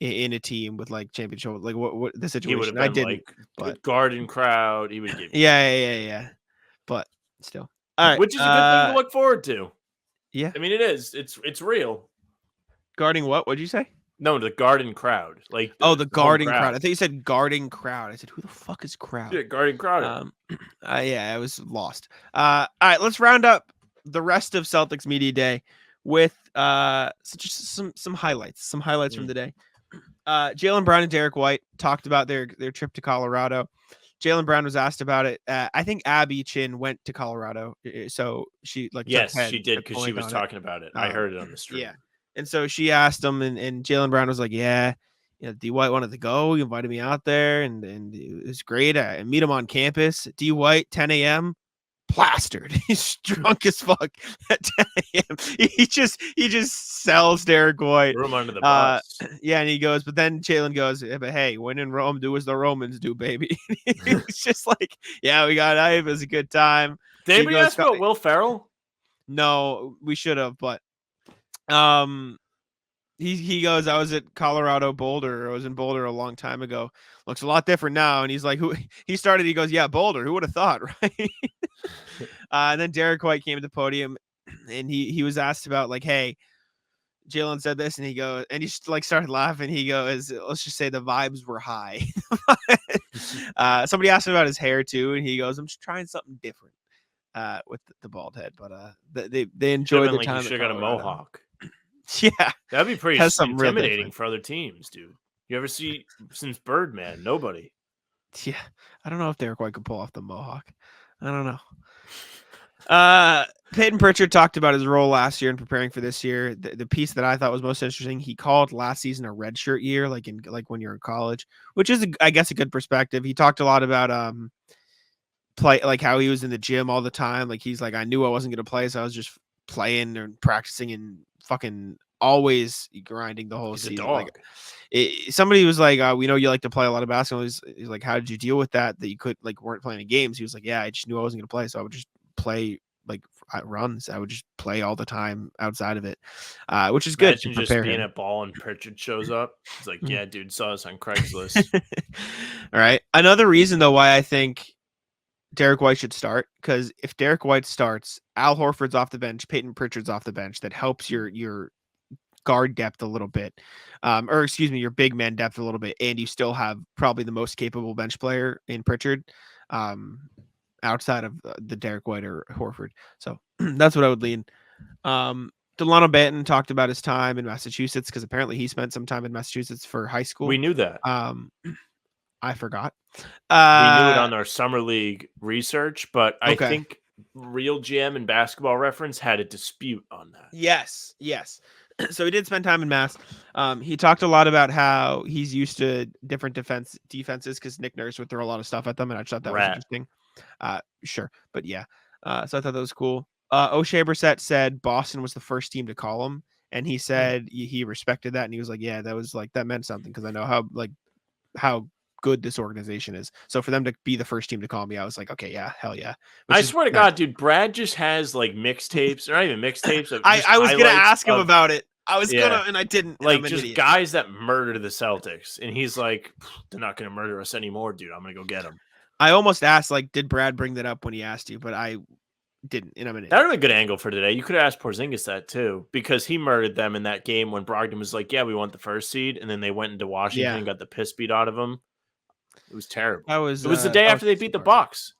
In a team with championship, what the situation? He would have been I didn't, but garden crowd. He would give. Yeah. But still, all right. Which is a good thing to look forward to. Yeah. It is. It's real. Guarding what? What'd you say? No, the garden crowd. The guarding crowd. I thought you said guarding crowd. I said, who the fuck is crowd? Yeah, guarding crowd. I was lost. All right, let's round up the rest of Celtics Media Day with just some highlights. Some highlights from the day. Jaylen Brown and Derek White talked about their trip to Colorado. Jaylen Brown was asked about it. I think Abby Chin went to Colorado, so she yes, she did because she was talking about it. I heard it on the stream. Yeah. And so she asked him, and Jaylen Brown was like, yeah, D. White wanted to go. He invited me out there, and it was great. I meet him on campus. D. White, 10 a.m., plastered. He's drunk as fuck at 10 a.m. He just sells Derek White. Threw him under the bus. Yeah, and he goes, but then Jaylen goes, but hey, when in Rome, do as the Romans do, baby. He's just like, yeah, we got it. It was a good time. Did anybody ask about Will Ferrell? No, we should have, but he goes, I was at Colorado Boulder. I was in Boulder a long time ago. Looks a lot different now. And he's like, he goes, yeah, Boulder. Who would have thought, right? And then Derek White came to the podium and he was asked about hey, Jaylen said this, and he goes, and he started laughing. He goes, let's just say the vibes were high. Somebody asked him about his hair too. And he goes, I'm just trying something different with the bald head, but they enjoyed the time. You should have got a mohawk. Yeah, that'd be pretty intimidating for other teams, dude. You ever see since Birdman? Nobody. Yeah, I don't know if Derek White could pull off the mohawk. I don't know. Payton Pritchard talked about his role last year in preparing for this year. The piece that I thought was most interesting, he called last season a redshirt year, when you're in college, which is, I guess, a good perspective. He talked a lot about play, how he was in the gym all the time. He's like, I knew I wasn't going to play, so I was just playing and practicing and fucking always grinding the whole He's a season. dog. Like somebody was like, we know you like to play a lot of basketball. He's like, how did you deal with that you could weren't playing games? He was like, yeah, I just knew I wasn't gonna play, so I would just play runs. I would just play all the time outside of it, which is good to Imagine just prepare being him. at ball and Pritchard shows up. He's like, yeah, dude, saw us on Craigslist. All right. Another reason though why I think Derek White should start, because if Derek White starts, Al Horford's off the bench, Payton Pritchard's off the bench. That helps your guard depth a little bit, or excuse me, your big man depth a little bit, and you still have probably the most capable bench player in Pritchard, outside of the Derek White or Horford. So that's what I would lean. Delano Banton talked about his time in Massachusetts, because apparently he spent some time in Massachusetts for high school. We knew that. I forgot. We knew it on our summer league research, but I Okay. think Real GM and Basketball Reference had a dispute on that. Yes. So he did spend time in Mass. He talked a lot about how he's used to different defenses, because Nick Nurse would throw a lot of stuff at them, and I just thought that was interesting. Sure, but yeah. So I thought that was cool. O'Shea Brissett said Boston was the first team to call him, and he said he respected that, and he was like, yeah, that was that meant something, because I know how good this organization is. So for them to be the first team to call me, I was like, okay, yeah, hell yeah. I swear to God, dude, Brad just has mixtapes, or not even mixtapes. I was gonna ask him about it. I was gonna, and I didn't. Just guys that murdered the Celtics, and he's like, they're not gonna murder us anymore, dude. I'm gonna go get them. I almost asked, did Brad bring that up when he asked you? But I didn't. And I'm an idiot. That would be a good angle for today. You could have asked Porzingis that too, because he murdered them in that game when Brogdon was like, yeah, we want the first seed, and then they went into Washington and got the piss beat out of them. It was terrible. It was the day after they beat the Bucks.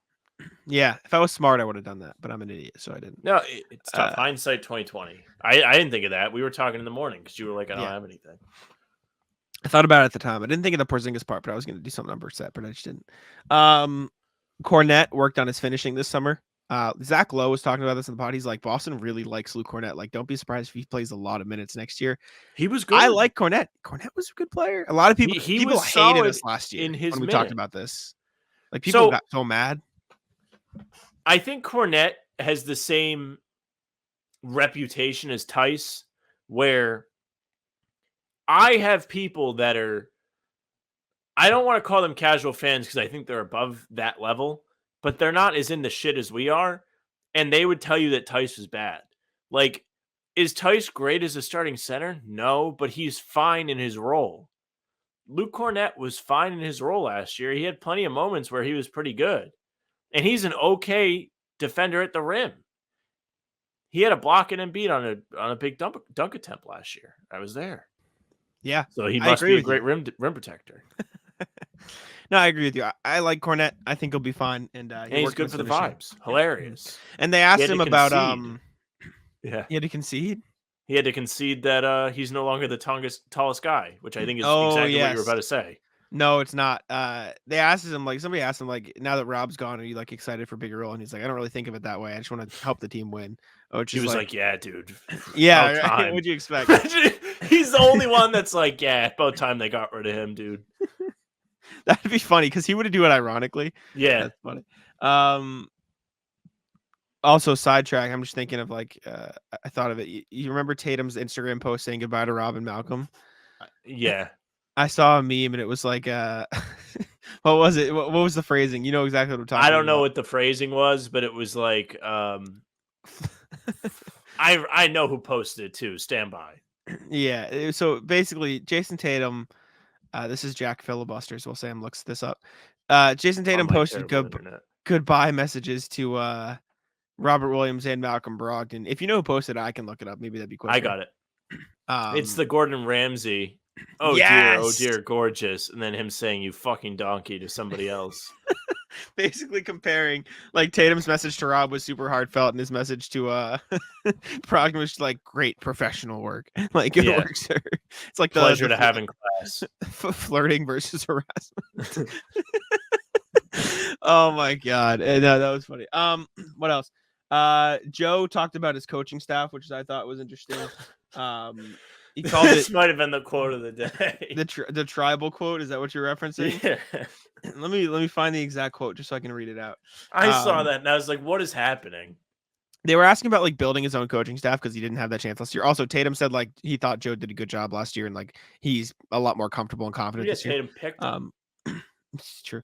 Yeah, if I was smart, I would have done that, but I'm an idiot, so I didn't. No, it's tough. Hindsight 2020. I didn't think of that. We were talking in the morning because you were like, I don't have anything. I thought about it at the time. I didn't think of the Porzingis part, but I was going to do something on Brissett, but I just didn't. Cornette worked on his finishing this summer. Zach Lowe was talking about this in the pod. He's like, Boston really likes Luke Cornette. Don't be surprised if he plays a lot of minutes next year. He was good. I like Cornette. Cornette was a good player. A lot of people people hated us last year when we talked about this. People got so mad. I think Cornette has the same reputation as Tice, where I have people that are, I don't want to call them casual fans because I think they're above that level, but they're not as in the shit as we are. And they would tell you that Tice was bad. Is Tice great as a starting center? No, but he's fine in his role. Luke Cornette was fine in his role last year. He had plenty of moments where he was pretty good. And he's an okay defender at the rim. He had a block and Embiid on a big dunk attempt last year. I was there. Yeah. So he must be a great rim protector. No, I agree with you. I like Cornette. I think he'll be fine. And he's good for the vibes. Hilarious. And they asked him about he had to concede. He had to concede that he's no longer the tallest guy, which I think is exactly what you were about to say. No, it's not. They asked him, somebody asked him, now that Rob's gone, are you excited for bigger role? And he's like, I don't really think of it that way. I just want to help the team win. He was like, yeah, dude. Yeah, right? What'd you expect? He's the only one that's like, yeah, about time they got rid of him, dude. That'd be funny because he would do it ironically. Yeah, that's funny. Also, sidetrack. I'm just thinking of I thought of it. You remember Tatum's Instagram post saying goodbye to Rob and Malcolm? Yeah. I saw a meme and it was what was it? What was the phrasing? You know exactly what I'm talking about. I don't know what the phrasing was, but it was I know who posted it too. Stand by. Yeah. So basically, Jason Tatum, this is Jack Filibusters. We'll say him looks this up. Jason Tatum posted goodbye messages to Robert Williams and Malcolm Brogdon. If you know who posted it, I can look it up. Maybe that'd be quicker. I got it. It's the Gordon Ramsay. Oh dear, gorgeous. And then him saying you fucking donkey to somebody else. Basically comparing Tatum's message to Rob was super heartfelt and his message to Brogdon was great professional work. Good work, sir. It's pleasure to have in class. Flirting versus harassment. Oh my god. And that was funny. What else? Joe talked about his coaching staff, which I thought was interesting. He called this might have been the quote of the day. The tribal quote. Is that what you're referencing? Yeah. Let me find the exact quote just so I can read it out. I saw that and I was like, what is happening? They were asking about like building his own coaching staff because he didn't have that chance last year. Also, Tatum said like he thought Joe did a good job last year and like he's a lot more comfortable and confident this year. Tatum picked him. It's true.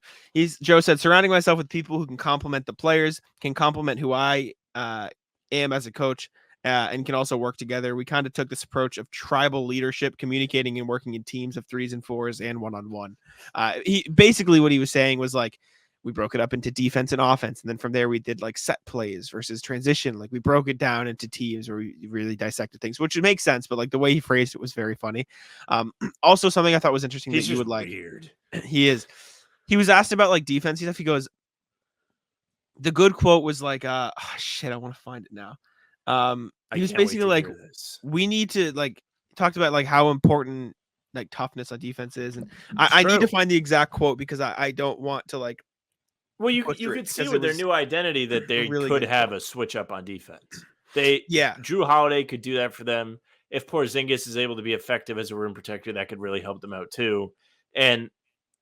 Joe said surrounding myself with people who can complement the players, can complement who I am as a coach, and can also work together. We kind of took this approach of tribal leadership, communicating and working in teams of 3s and 4s and one-on-one. He basically what he was saying was like, we broke it up into defense and offense. And then from there, we did like set plays versus transition. Like we broke it down into teams where we really dissected things, which would make sense. But like the way he phrased it was very funny. Also, something I thought was interesting He's that you would like. Weird. He is. He was asked about like defense stuff. He goes, the good quote was like, I want to find it now. He was basically like, we need to like talked about like how important like toughness on defense is. And I need to find the exact quote because I don't want to like. Well, you could see with their new identity that they really could have a switch up on defense. Jrue Holiday could do that for them. If Porzingis is able to be effective as a rim protector, that could really help them out too. And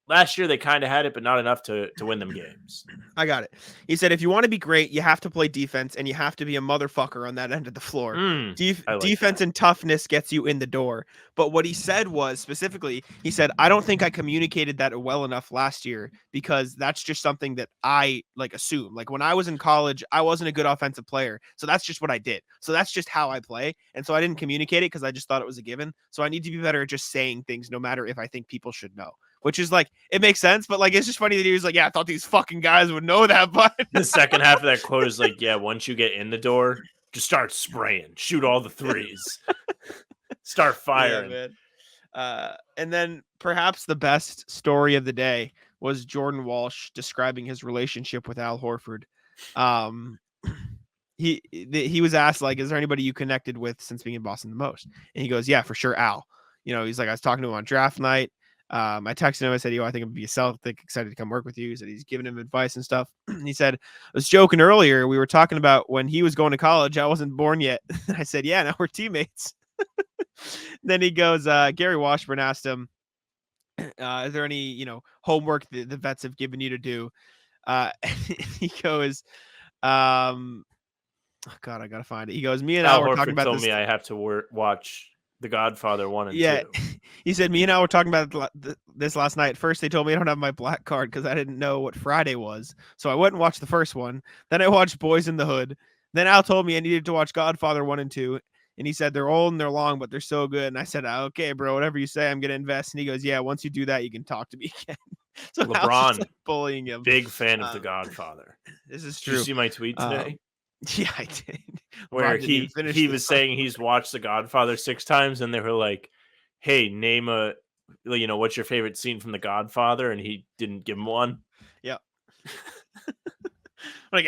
last year they kind of had it, but not enough to win them games. I got it. He said, if you want to be great, you have to play defense and you have to be a motherfucker on that end of the floor. Defense and toughness gets you in the door. But what he said was specifically, he said, I don't think I communicated that well enough last year because that's just something that I like assume. Like when I was in college, I wasn't a good offensive player. So that's just what I did. So that's just how I play. And so I didn't communicate it because I just thought it was a given. So I need to be better at just saying things no matter if I think people should know. Which is like, it makes sense, but like, it's just funny that he was like, yeah, I thought these fucking guys would know that, but the second half of that quote is like, yeah, once you get in the door, just start spraying, shoot all the threes, start firing. Yeah, man. And then perhaps the best story of the day was Jordan Walsh describing his relationship with Al Horford. He was asked like, is there anybody you connected with since being in Boston the most? And he goes, yeah, for sure, Al. You know, he's like, I was talking to him on draft night. I texted him. I said, I think I'm gonna be a Celtic, excited to come work with you. He said he's giving him advice and stuff. He said, I was joking earlier. We were talking about when he was going to college. I wasn't born yet. I said, yeah, now we're teammates. Then he goes, Gary Washburn asked him, is there any, homework the vets have given you to do? He goes, oh God, I gotta find it. He goes, me and Al were talking about told this. Me I have to watch The Godfather 1 and 2. He said, me and Al were talking about this last night. First, they told me I don't have my black card because I didn't know what Friday was. So I went and watched the first one. Then I watched Boys in the Hood. Then Al told me I needed to watch Godfather 1 and 2. And he said, they're old and they're long, but they're so good. And I said, okay, bro, whatever you say, I'm going to invest. And he goes, yeah, once you do that, you can talk to me again. So LeBron, like bullying him. Big fan of The Godfather. This is true. Did you see my tweet today? Yeah, I did. Where he was saying he's watched The Godfather 6 times, and they were like, hey, name what's your favorite scene from The Godfather? And he didn't give him one. Yeah. What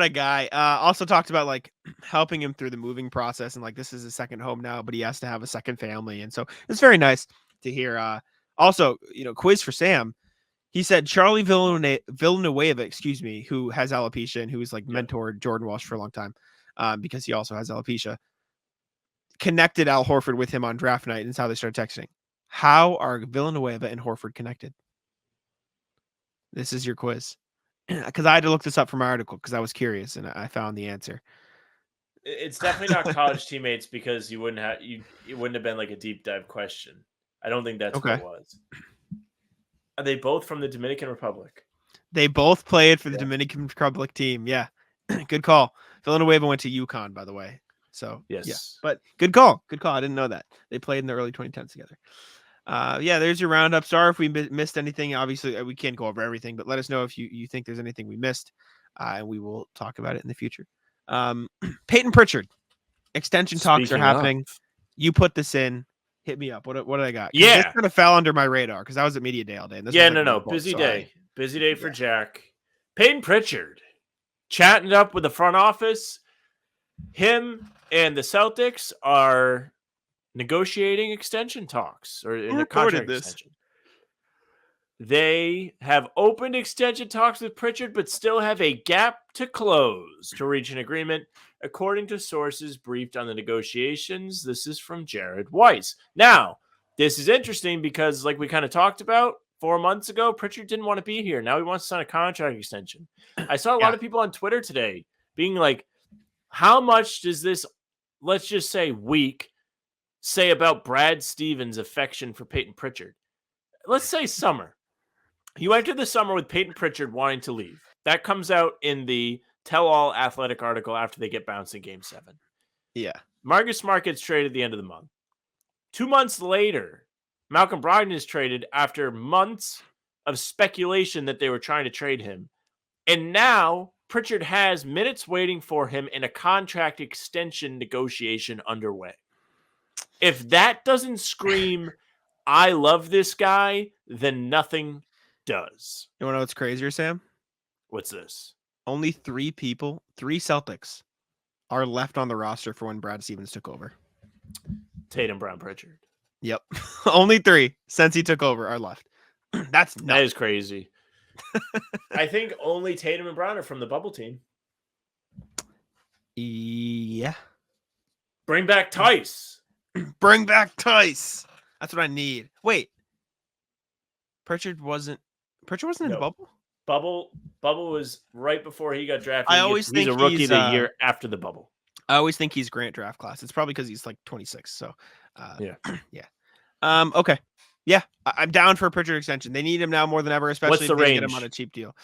a guy. Also talked about like helping him through the moving process and like this is his second home now, but he has to have a second family. And so it's very nice to hear. Also, quiz for Sam. He said Charlie Villanueva, who has alopecia and who's like mentored Jordan Walsh for a long time because he also has alopecia, connected Al Horford with him on draft night, and that's how they started texting. How are Villanueva and Horford connected? This is your quiz. Because I had to look this up from my article because I was curious and I found the answer. It's definitely not college teammates because it wouldn't have been like a deep dive question. I don't think that's what it was. Are they both from the Dominican Republic? They both played for the Dominican Republic team. Yeah. Good call. Villanueva went to UConn, by the way. So, yes. Yeah. But good call. Good call. I didn't know that. They played in the early 2010s together. There's your roundup. Sorry if we missed anything. Obviously, we can't go over everything, but let us know if you think there's anything we missed, and we will talk about it in the future. Payton Pritchard. Extension talks are happening. You put this in. Hit me up. What did I got? Yeah. This kind of fell under my radar because I was at Media Day all day. And Busy day. Busy day for Jack. Payton Pritchard chatting it up with the front office. Him and the Celtics are negotiating extension talks or in a contract extension. They have opened extension talks with Pritchard, but still have a gap to close to reach an agreement, according to sources briefed on the negotiations. This is from Jared Weiss. Now, this is interesting because, like we kind of talked about 4 months ago, Pritchard didn't want to be here. Now he wants to sign a contract extension. I saw a lot of people on Twitter today being like, How much does this, let's just say week, say about Brad Stevens' affection for Payton Pritchard? Let's say summer. You enter the summer with Payton Pritchard wanting to leave. That comes out in the tell-all Athletic article after they get bounced in Game 7. Yeah. Marcus Smart gets traded at the end of the month. 2 months later, Malcolm Brogdon is traded after months of speculation that they were trying to trade him. And now Pritchard has minutes waiting for him in a contract extension negotiation underway. If that doesn't scream, I love this guy, then nothing does. You want to know what's crazier, Sam? What's this? Only 3 Celtics are left on the roster for when Brad Stevens took over. Tatum, Brown, Pritchard. Yep. Only 3 since he took over are left. That's nuts. That is crazy. I think only Tatum and Brown are from the bubble team. Yeah. Bring back Tice. Bring back Tice. That's what I need. Wait. Pritchard wasn't in the bubble? Bubble was right before he got drafted. I always he's think a rookie he's, of the year after the bubble. I always think he's Grant draft class. It's probably because he's like 26. So, yeah. Okay. Yeah, I'm down for a Pritchard extension. They need him now more than ever, especially if they get him on a cheap deal.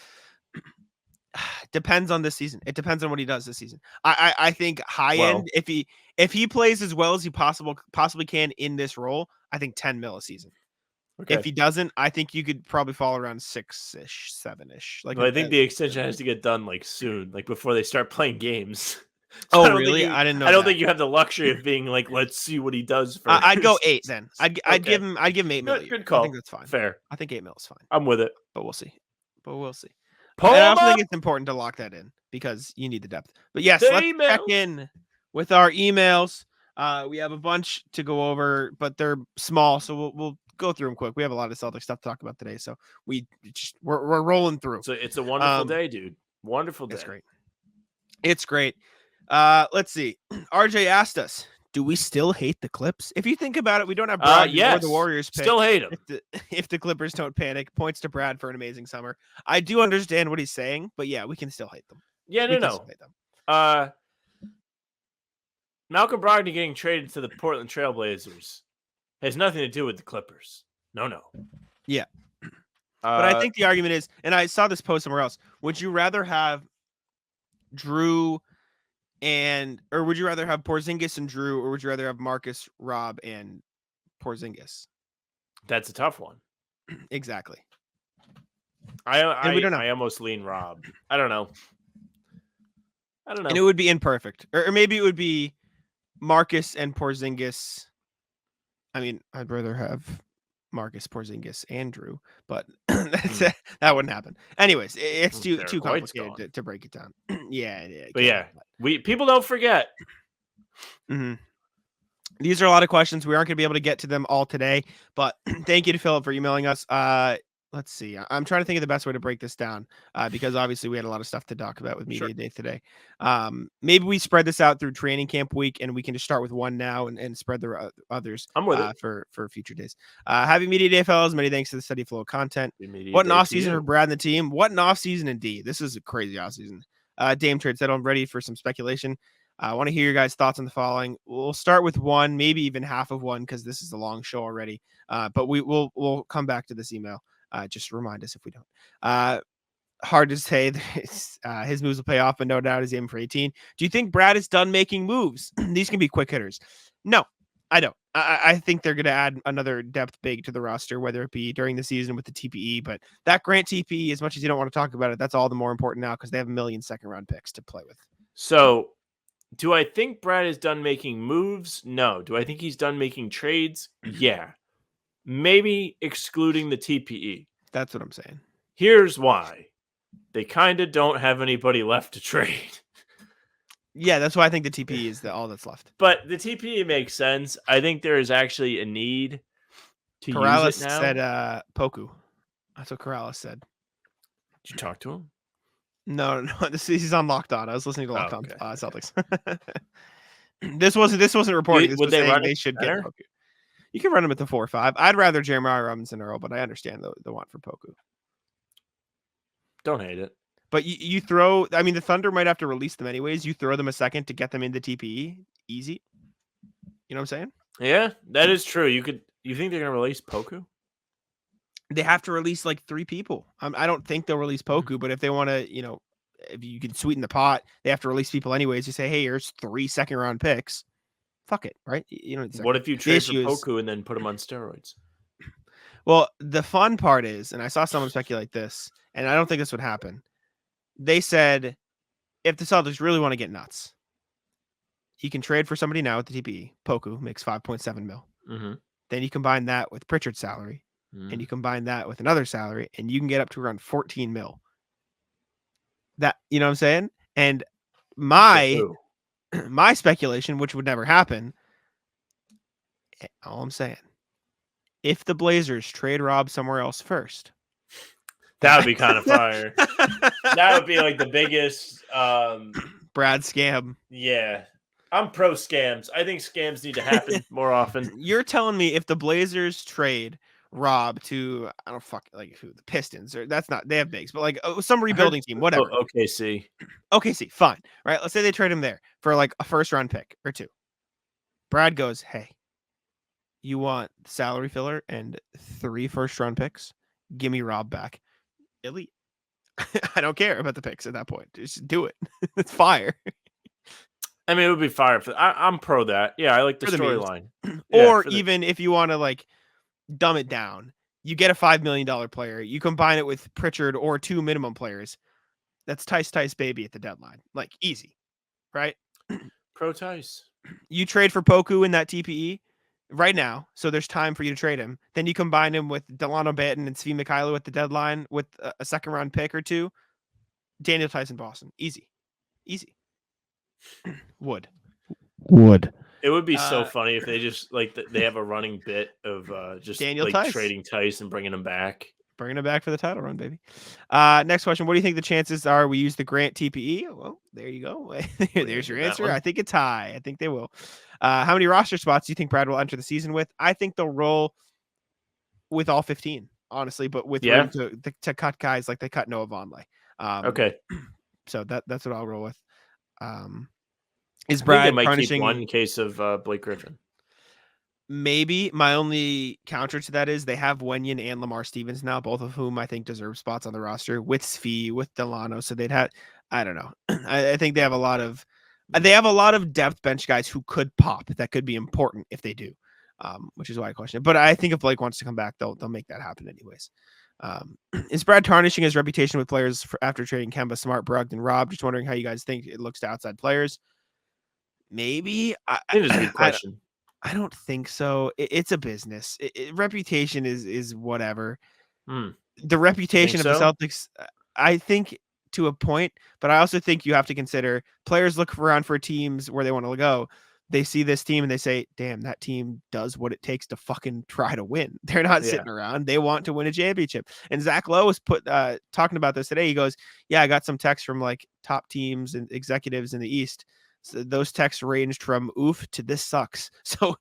Depends on this season. It depends on what he does this season. I think end, if he plays as well as he possibly can in this role, I think 10 mil a season. Okay. If he doesn't, I think you could probably fall around 6-ish, 7-ish. Like, I think the extension has to get done like soon, like before they start playing games. So oh, really? I didn't know. I don't think you have the luxury of being like, let's see what he does first. I'd go 8 then. I'd give him 8 mil. Good call. I think that's fine. Fair. I think 8 mil is fine. I'm with it. But we'll see. And I also think it's important to lock that in because you need the depth. But yes, let's check in with our emails. We have a bunch to go over, but they're small, so we'll go through them quick. We have a lot of Celtics stuff to talk about today, so we're rolling through. So it's a wonderful day, dude. Wonderful day. It's great. Let's see. RJ asked us, do we still hate the Clips? If you think about it, we don't have Brad or the Warriors pick. Still hate them. If the Clippers don't panic, points to Brad for an amazing summer. I do understand what he's saying, but yeah, we can still hate them. Yeah, no. Malcolm Brogdon getting traded to the Portland Trailblazers has nothing to do with the Clippers. No. Yeah. But I think the argument is, and I saw this post somewhere else, would you rather have Jrue or would you rather have Porzingis and Jrue, or would you rather have Marcus, Rob, and Porzingis? That's a tough one. Exactly. I almost lean Rob. I don't know. And it would be imperfect. Or maybe it would be Marcus and Porzingis. I mean, I'd rather have Marcus, Porzingis, and Jrue, but that wouldn't happen. Anyways, it's too complicated to break it down. yeah. But yeah, people don't forget. Mm-hmm. These are a lot of questions. We aren't going to be able to get to them all today, but thank you to Philip for emailing us. Let's see. I'm trying to think of the best way to break this down because obviously we had a lot of stuff to talk about with Media Day today. Maybe we spread this out through training camp week and we can just start with one now and spread the others for future days. Happy Media Day, fellas. Many thanks to the Steady Flow of content. What an offseason for Brad and the team. What an offseason indeed. This is a crazy offseason. Dame Trade said I'm ready for some speculation. I want to hear your guys' thoughts on the following. We'll start with one, maybe even half of one because this is a long show already. But we'll come back to this email. Just remind us if we don't. Hard to say his moves will pay off, but no doubt he's aiming for 18. Do you think Brad is done making moves? These can be quick hitters. No, I don't. I think they're going to add another depth big to the roster, whether it be during the season with the TPE. But that Grant TPE, as much as you don't want to talk about it, that's all the more important now because they have 1 million second-round picks to play with. So do I think Brad is done making moves? No. Do I think he's done making trades? Yeah. Maybe excluding the TPE. That's what I'm saying. Here's why. They kind of don't have anybody left to trade. Yeah, that's why I think the TPE is all that's left. But the TPE makes sense. I think there is actually a need to use it now. Said Poku. That's what Corrales said. Did you talk to him? No. He's on Locked On. I was listening to Locked On Celtics. This wasn't reporting. This was saying they should get Poku. You can run him at the 4-5. I'd rather Jeremiah Robinson Earl, but I understand the want for Poku. Don't hate it. But you throw, I mean, the Thunder might have to release them anyways. You throw them a second to get them into TPE. Easy. You know what I'm saying? Yeah, that is true. You think they're going to release Poku? They have to release like 3 people. I don't think they'll release Poku, but if they want to, if you can sweeten the pot, they have to release people anyways. You say, hey, here's 3 second-round picks. Fuck it, right? What if you trade for Poku and then put him on steroids? Well, the fun part is, and I saw someone speculate this, and I don't think this would happen. They said, if the Celtics really want to get nuts, you can trade for somebody now with the TPE. Poku makes $5.7 million. Mm-hmm. Then you combine that with Pritchard's salary, and you combine that with another salary, and you can get up to around $14 million. That, you know what I'm saying? And my speculation, which would never happen, all I'm saying, if the Blazers trade Rob somewhere else first, that would be kind of fire. That would be like the biggest Brad scam. Yeah. I'm pro scams. I think scams need to happen more often. You're telling me if the Blazers trade Rob to, I don't who, the Pistons, or that's not, they have bigs, but like some rebuilding team, whatever. OKC. OKC, fine. Right. Let's say they trade him there for like a first round pick or 2. Brad goes, hey, you want salary filler and 3 first round picks? Give me Rob back. Elite. I don't care about the picks at that point. Just do it. It's fire. I mean, it would be fire. I'm pro that. Yeah, I like the storyline. Or even if you want to like dumb it down, you get a $5 million player. You combine it with Pritchard or 2 minimum players. That's Tice baby at the deadline. Like easy, right? Pro Tice. You trade for Poku in that TPE right now, so there's time for you to trade him. Then you combine him with Delano Banton and Svi Mikhailo at the deadline with a second round pick or 2. Daniel Tyson, Boston. Easy. Would. It would be so funny if they just like they have a running bit of just Daniel like Tice. trading Tice and bringing him back. Bringing him back for the title run, baby. Next question. What do you think the chances are we use the Grant TPE? Well, there you go. There's your answer. I think it's high. I think they will. How many roster spots do you think Brad will enter the season with? I think they'll roll with all 15, honestly, but with room to cut guys like they cut Noah Vonleh. Okay. So that's what I'll roll with. Is Brad tarnishing one in case of Blake Griffin? Maybe. My only counter to that is they have Wenyen and Lamar Stevens now, both of whom I think deserve spots on the roster with Svi, with Delano. So they'd have, I don't know. I think they have a lot of depth bench guys who could pop that could be important if they do, which is why I question it. But I think if Blake wants to come back, they'll make that happen anyways. Is Brad tarnishing his reputation with players after trading Kemba, Smart, Brogdon, Rob? Just wondering how you guys think it looks to outside players. Maybe. I think it's a good question. I don't think so. It's a business. Reputation is whatever. The reputation of the Celtics, I think to a point, but I also think you have to consider players look around for teams where they want to go. They see this team and they say, damn, that team does what it takes to fucking try to win. They're not sitting around. They want to win a championship. And Zach Lowe was talking about this today. He goes, yeah, I got some texts from like top teams and executives in the East. So those texts ranged from oof to this sucks. So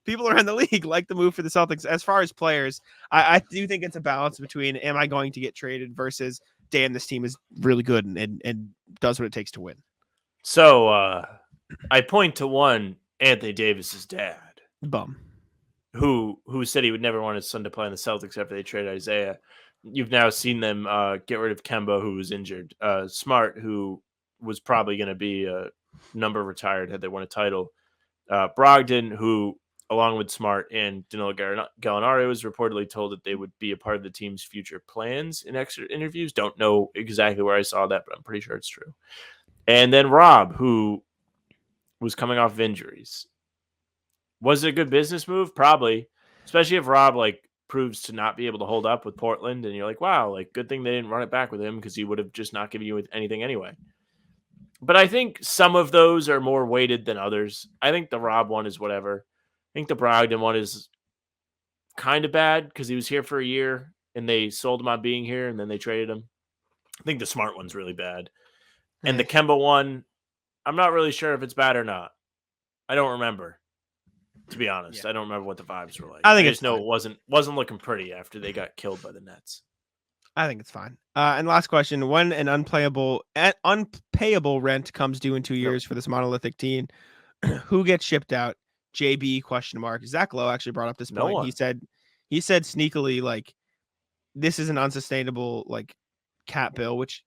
people around the league like the move for the Celtics. As far as players, I do think it's a balance between am I going to get traded versus damn, this team is really good and does what it takes to win. So I point to one, Anthony Davis's dad, Bum, who said he would never want his son to play on the Celtics after they trade Isaiah. You've now seen them get rid of Kemba, who was injured. Smart, who was probably going to be a number retired had they won a title. Brogdon, who along with Smart and Danilo Gallinari was reportedly told that they would be a part of the team's future plans in extra interviews. Don't know exactly where I saw that, but I'm pretty sure it's true. And then Rob, who was coming off of injuries. Was it a good business move? Probably, especially if Rob proves to not be able to hold up with Portland and you're like, wow, good thing they didn't run it back with him because he would have just not given you anything anyway. But I think some of those are more weighted than others. I think the Rob one is whatever. I think the Brogdon one is kind of bad because he was here for a year and they sold him on being here and then they traded him. I think the Smart one's really bad. And the Kemba one, I'm not really sure if it's bad or not. I don't remember, to be honest. Yeah. I don't remember what the vibes were like. I think I just know it wasn't looking pretty after they got killed by the Nets. I think it's fine. And last question: when an unpayable rent comes due in 2 years for this monolithic team, who gets shipped out? JB ? Zach Lowe actually brought up this No point. one. He said sneakily, like, this is an unsustainable like cap bill, which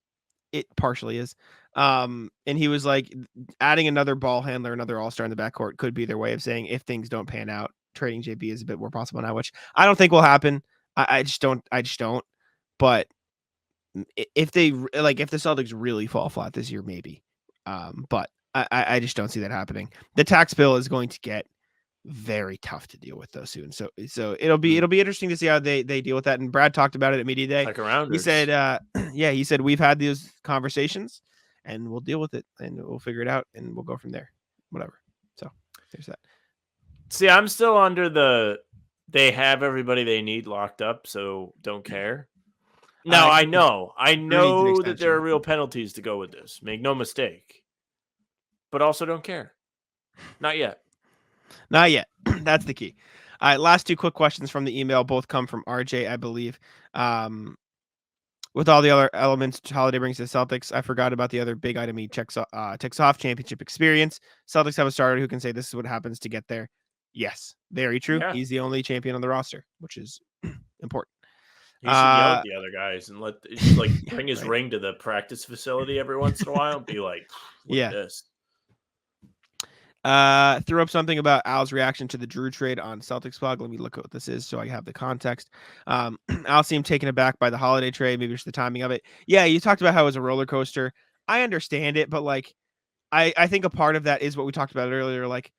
it partially is. And he was like, adding another ball handler, another all-star in the backcourt could be their way of saying, if things don't pan out, trading JB is a bit more possible now, which I don't think will happen. I just don't. But if the Celtics really fall flat this year, maybe. But I just don't see that happening. The tax bill is going to get very tough to deal with though soon. So it'll be interesting to see how they deal with that. And Brad talked about it at media day. He said, he said, we've had these conversations and we'll deal with it and we'll figure it out and we'll go from there. Whatever. So there's that. See, I'm still under they have everybody they need locked up, so don't care. No, I know that there are real penalties to go with this. Make no mistake. But also don't care. Not yet. Not yet. That's the key. All right, last two quick questions from the email. Both come from RJ, I believe. With all the other elements Holiday brings to the Celtics, I forgot about the other big item he ticks off: championship experience. Celtics have a starter who can say this is what happens to get there. Yes, very true. Yeah. He's the only champion on the roster, which is important. He should yell at the other guys and bring his ring to the practice facility every once in a while and be like, look at this. Threw up something about Al's reaction to the Jrue trade on Celtics blog. Let me look at what this is so I have the context. Al seemed taken aback by the Holiday trade, maybe just the timing of it. Yeah, you talked about how it was a roller coaster. I understand it, but like, I think a part of that is what we talked about earlier. Like,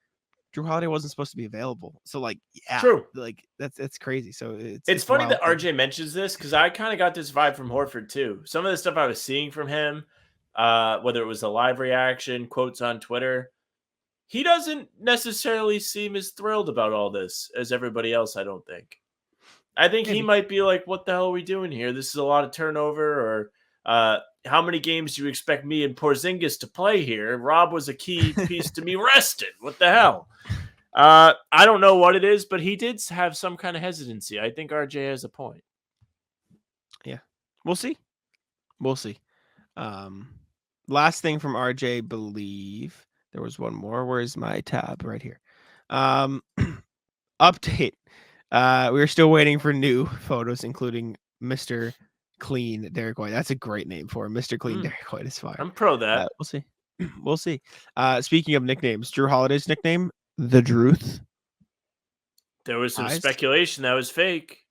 Jrue Holiday wasn't supposed to be available, so like, yeah, true. Like that's crazy. So it's funny that RJ mentions this because I kind of got this vibe from Horford too. Some of the stuff I was seeing from him, whether it was a live reaction, quotes on Twitter. He doesn't necessarily seem as thrilled about all this as everybody else, I don't think. I think he might be like, what the hell are we doing here? This is a lot of turnover. Or how many games do you expect me and Porzingis to play here? Rob was a key piece to me rested. What the hell? I don't know what it is, but he did have some kind of hesitancy. I think RJ has a point. Yeah. We'll see. Last thing from RJ, believe. There was one more. Where's my tab? Right here. Update. We're still waiting for new photos, including Mr. Clean Derek White. That's a great name for him. Mr. Clean Derek White is fire. I'm pro that. We'll see. We'll see. Speaking of nicknames, Jrue Holiday's nickname, the Druth. There was some speculation that was fake.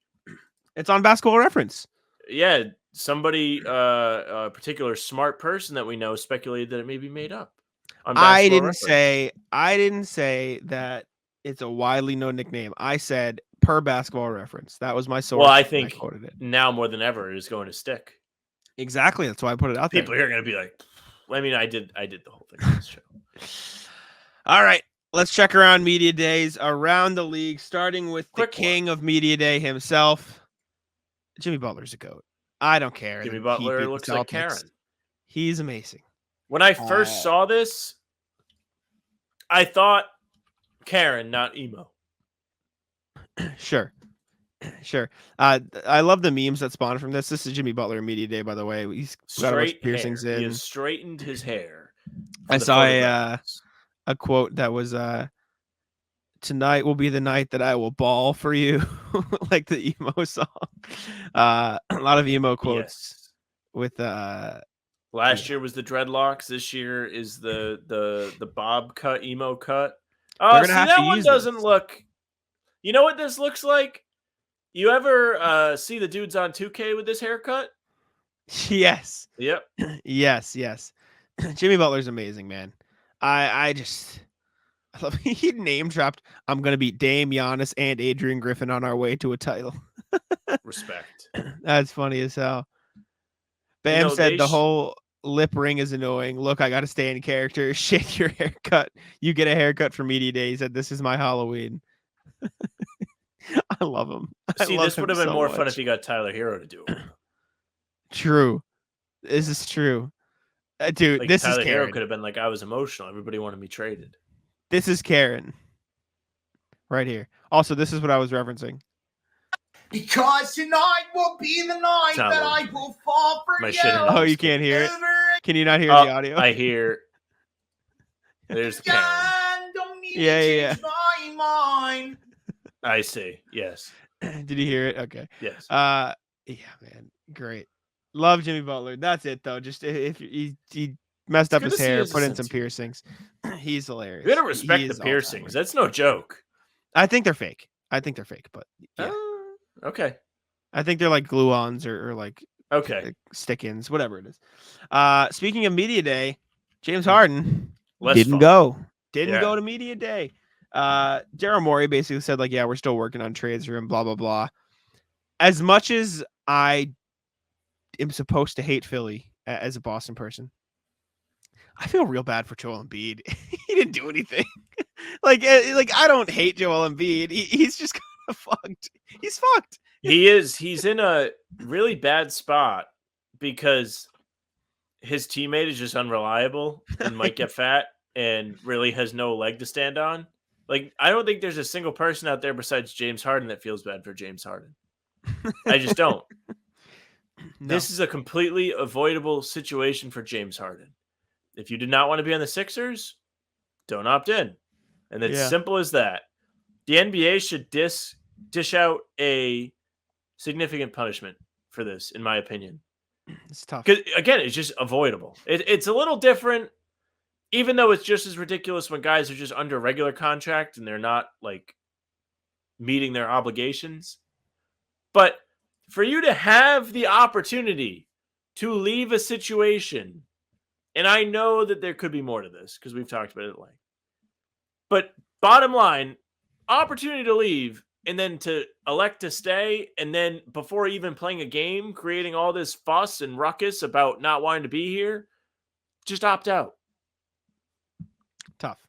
It's on Basketball Reference. Yeah, somebody, a particular smart person that we know, speculated that it may be made up. I didn't say that it's a widely known nickname. I said per Basketball Reference. That was my source. Well, I think now more than ever it is going to stick. Exactly. That's why I put it out there. People are going to be like, I mean, I did the whole thing on this show. All right. Let's check around media days around the league, starting with the king of media day himself. Jimmy Butler's a GOAT. I don't care. Jimmy Butler looks like Karen. He's amazing. When I first saw this, I thought Karen, not emo. Sure. I love the memes that spawn from this. This is Jimmy Butler media day, by the way. He's got a bunch of piercings in. He has straightened his hair. I saw a quote that was tonight will be the night that I will ball for you, like the emo song. A lot of emo quotes with last year was the dreadlocks. This year is the bob cut, emo cut. Oh, see, that one doesn't look. You know what this looks like? You ever see the dudes on 2K with this haircut? Yes. Yep. Yes. Jimmy Butler's amazing, man. I love he name dropped. I'm gonna beat Dame, Giannis, and Adrian Griffin on our way to a title. Respect. That's funny as hell. Bam said the whole lip ring is annoying. Look, I got to stay in character. Shake your haircut. You get a haircut for media day. He said, this is my Halloween. I love him. See, this would have been more fun if you got Tyler Hero to do it. True. This is true. Dude, this Tyler is Karen. Hero could have been like, I was emotional. Everybody wanted me traded. This is Karen. Right here. Also, this is what I was referencing. Because tonight will be the night Sound that like I will fall for my you. shit in Oh, you can't hear it? Over Can you not hear the audio? I hear. There's the pan. again. Don't need Yeah, to yeah, change my mind. I see. Yes. Did you hear it? Okay. Yes. Yeah, man, great. Love Jimmy Butler. That's it though. Just if he messed up good his to see hair, his put in sense some of humor. piercings. He's hilarious. You gotta He respect the is piercings. all-timer. That's no joke. I think they're fake. But yeah, Okay. I think they're like glue-ons or like Okay. stick-ins, whatever it is. Speaking of media day, James Harden Less didn't fun. go. Didn't Yeah. go to media day. Daryl Morey basically said like, yeah, we're still working on trades for him, blah blah blah. As much as I am supposed to hate Philly as a Boston person, I feel real bad for Joel Embiid. He didn't do anything. like I don't hate Joel Embiid. He's just kind of fucked. He's fucked. He is. He's in a really bad spot because his teammate is just unreliable and might get fat and really has no leg to stand on. Like, I don't think there's a single person out there besides James Harden that feels bad for James Harden. I just don't. No. This is a completely avoidable situation for James Harden. If you did not want to be on the Sixers, don't opt in. And it's simple as that. The NBA should dish out a significant punishment for this, in my opinion. It's tough. Because, again, it's just avoidable. It's a little different, even though it's just as ridiculous when guys are just under regular contract and they're not, like, meeting their obligations. But for you to have the opportunity to leave a situation, and I know that there could be more to this because we've talked about it at length. But bottom line, opportunity to leave and then to elect to stay, and then before even playing a game, creating all this fuss and ruckus about not wanting to be here, just opt out. Tough.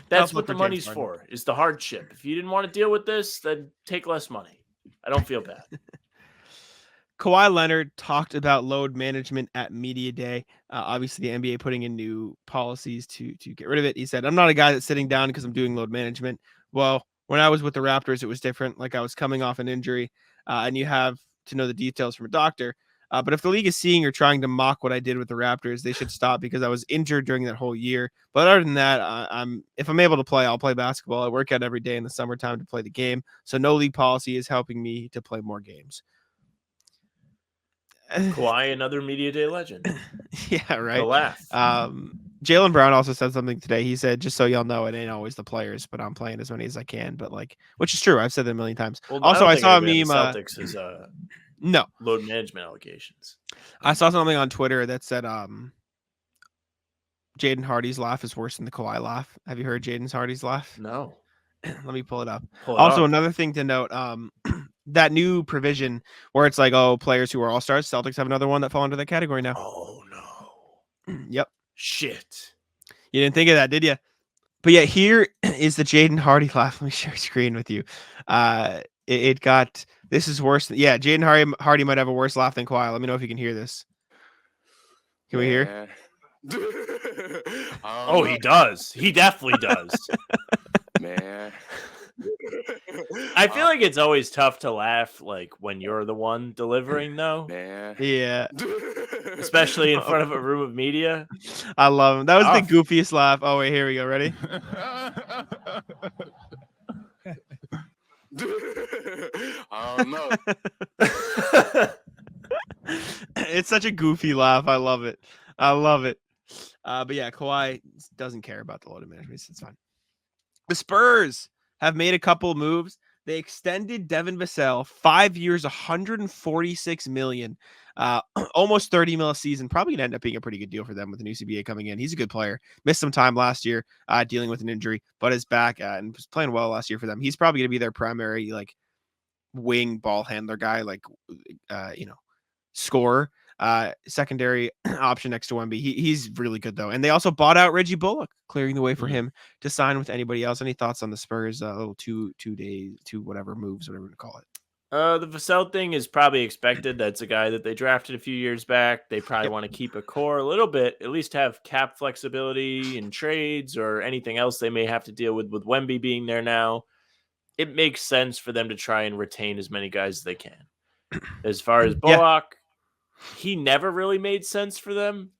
That's what the money's for, is the hardship. If you didn't want to deal with this, then take less money. I don't feel bad. Kawhi Leonard talked about load management at media day. Obviously, the NBA putting in new policies to get rid of it. He said, "I'm not a guy that's sitting down because I'm doing load management." Well, when I was with the Raptors, it was different. Like I was coming off an injury, and you have to know the details from a doctor. But if the league is seeing or trying to mock what I did with the Raptors, they should stop because I was injured during that whole year. But other than that, if I'm able to play, I'll play basketball. I work out every day in the summertime to play the game. So no league policy is helping me to play more games. Kawhi, another media day legend. Yeah, right. The laugh. Jaylen Brown also said something today. He said, "Just so y'all know, it ain't always the players, but I'm playing as many as I can." But like, which is true. I've said that a million times. Well, also, I saw a anybody meme. on the Celtics is No, load management allegations. I saw something on Twitter that said, Jaden Hardy's laugh is worse than the Kawhi laugh. Have you heard Jaden Hardy's laugh? No. Let me pull it up. Pull it Also, up. another thing to note, that new provision where it's like, oh, players who are all-stars, Celtics have another one that fall into that category now. Oh, no. Yep. Shit. You didn't think of that, did you? But yeah, here is the Jaden Hardy laugh. Let me share screen with you. It got, this is worse. Yeah, Jaden Hardy might have a worse laugh than Kawhi. Let me know if you can hear this. Can we hear? Oh, he does. He definitely does. Man. I feel like it's always tough to laugh like when you're the one delivering, though. Man. Yeah. Especially in front of a room of media. I love him. That was Tough. the goofiest laugh. Oh, wait, here we go. Ready? I don't know. It's such a goofy laugh. I love it. But yeah, Kawhi doesn't care about the load management. It's fine. The Spurs have made a couple moves. They extended Devin Vassell 5 years, $146 million, almost $30 million a season. Probably gonna end up being a pretty good deal for them with the new CBA coming in. He's a good player. Missed some time last year, dealing with an injury, but is back and was playing well last year for them. He's probably gonna be their primary like wing ball handler guy, like scorer. Secondary option next to Wemby. He's really good though. And they also bought out Reggie Bullock, clearing the way for him to sign with anybody else. Any thoughts on the Spurs? Little two whatever moves, whatever to call it. The Vassell thing is probably expected. That's a guy that they drafted a few years back. They probably want to keep a core a little bit, at least have cap flexibility in trades or anything else they may have to deal with Wemby being there now. it makes sense for them to try and retain as many guys as they can. As far as Bullock, he never really made sense for them.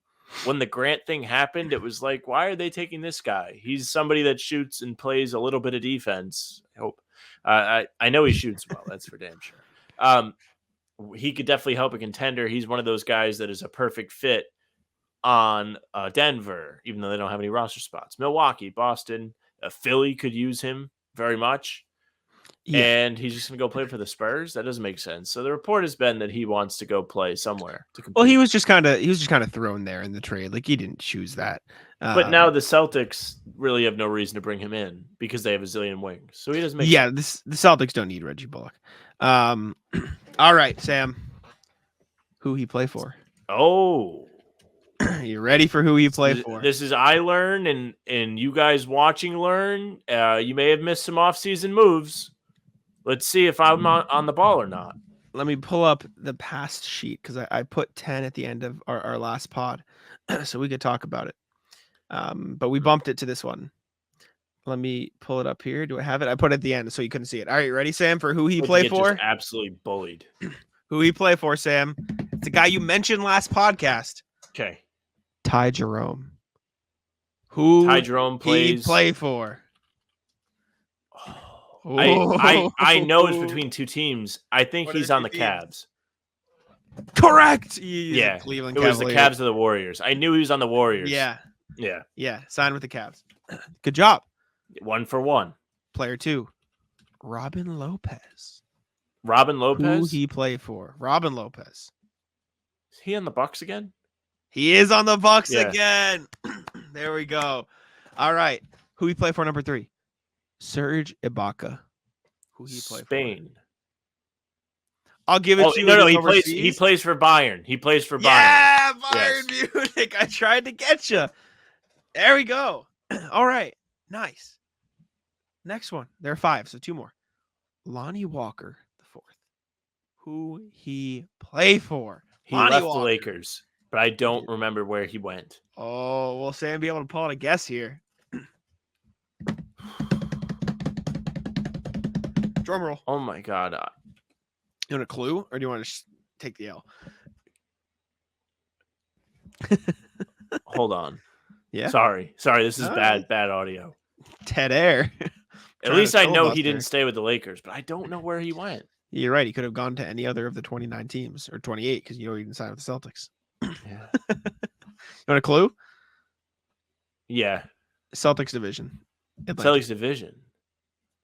When the Grant thing happened, it was like, why are they taking this guy? He's somebody that shoots and plays a little bit of defense. I hope. I know he shoots well. That's for damn sure. He could definitely help a contender. He's one of those guys that is a perfect fit on Denver, even though they don't have any roster spots. Milwaukee, Boston, Philly could use him very much. Yeah. And he's just going to go play for the Spurs. That doesn't make sense. So the report has been that he wants to go play somewhere to compete. Well, he was just kind of thrown there in the trade. Like, he didn't choose that. But now the Celtics really have no reason to bring him in because they have a zillion wings. So he doesn't make sense. The Celtics don't need Reggie Bullock. All right, Sam. Who he play for? Oh. You ready for who he play for? This is I learn and you guys watching learn. You may have missed some offseason moves. Let's see if I'm on the ball or not. Let me pull up the past sheet because I put 10 at the end of our last pod so we could talk about it. But we bumped it to this one. Let me pull it up here. Do I have it? I put it at the end so you couldn't see it. All right, ready, Sam, for who he play for? Just absolutely bullied. Who he play for, Sam? It's a guy you mentioned last podcast. Okay. Ty Jerome. Who Ty Jerome plays. He play for? I know it's between two teams. I think he's on the Cavs. Correct. Yeah, Cleveland it was the Cavaliers. Cavs of the Warriors. I knew he was on the Warriors. Yeah. Yeah. Signed with the Cavs. Good job. 1 for 1. Player 2, Robin Lopez. Robin Lopez. Who he play for? Robin Lopez. Is he on the Bucks again? He is on the Bucks again. There we go. All right. Who he play for? Number 3, Serge Ibaka. Who he play Spain. for? I'll give it to you. No, he plays for Bayern. He plays for Bayern. Yeah, Bayern Munich. I tried to get you. There we go. All right. Nice. Next one. There are 5, so 2 more. Lonnie Walker, the 4th. Who he play for? He left the Lakers, but I don't remember where he went. Oh, will Sam be able to pull out a guess here? Drum roll. Oh my God. You want a clue, or do you want to take the L? Hold on. Yeah. Sorry. This is bad audio. Dead air. At least I know he didn't stay with the Lakers, but I don't know where he went. You're right. He could have gone to any other of the 29 teams or 28 because he didn't sign with the Celtics. Yeah. You want a clue? Yeah. Celtics division. Celtics division.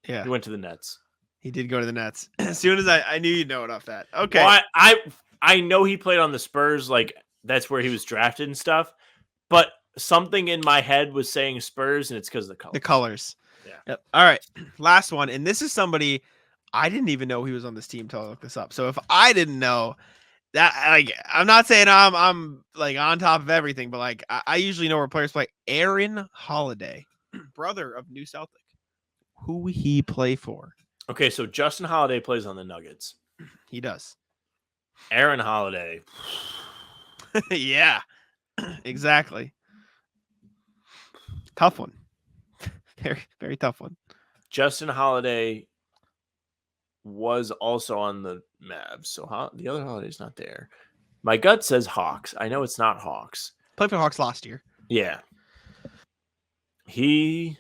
Yeah. He went to the Nets. He did go to the Nets. As soon as I knew you'd know it off that. Okay. Well, I know he played on the Spurs, like that's where he was drafted and stuff, but something in my head was saying Spurs, and it's because of the colors. The colors. Yeah. Yep. All right. Last one. And this is somebody I didn't even know he was on this team until I looked this up. So if I didn't know that, like, I'm not saying I'm like on top of everything, but like I usually know where players play. Aaron Holiday, brother of New Celtic. Who he play for? Okay, so Justin Holiday plays on the Nuggets. He does. Aaron Holiday. Yeah, exactly. Tough one. Very, very tough one. Justin Holiday was also on the Mavs, so the other Holiday's not there. My gut says Hawks. I know it's not Hawks. Played for the Hawks last year. Yeah. Do you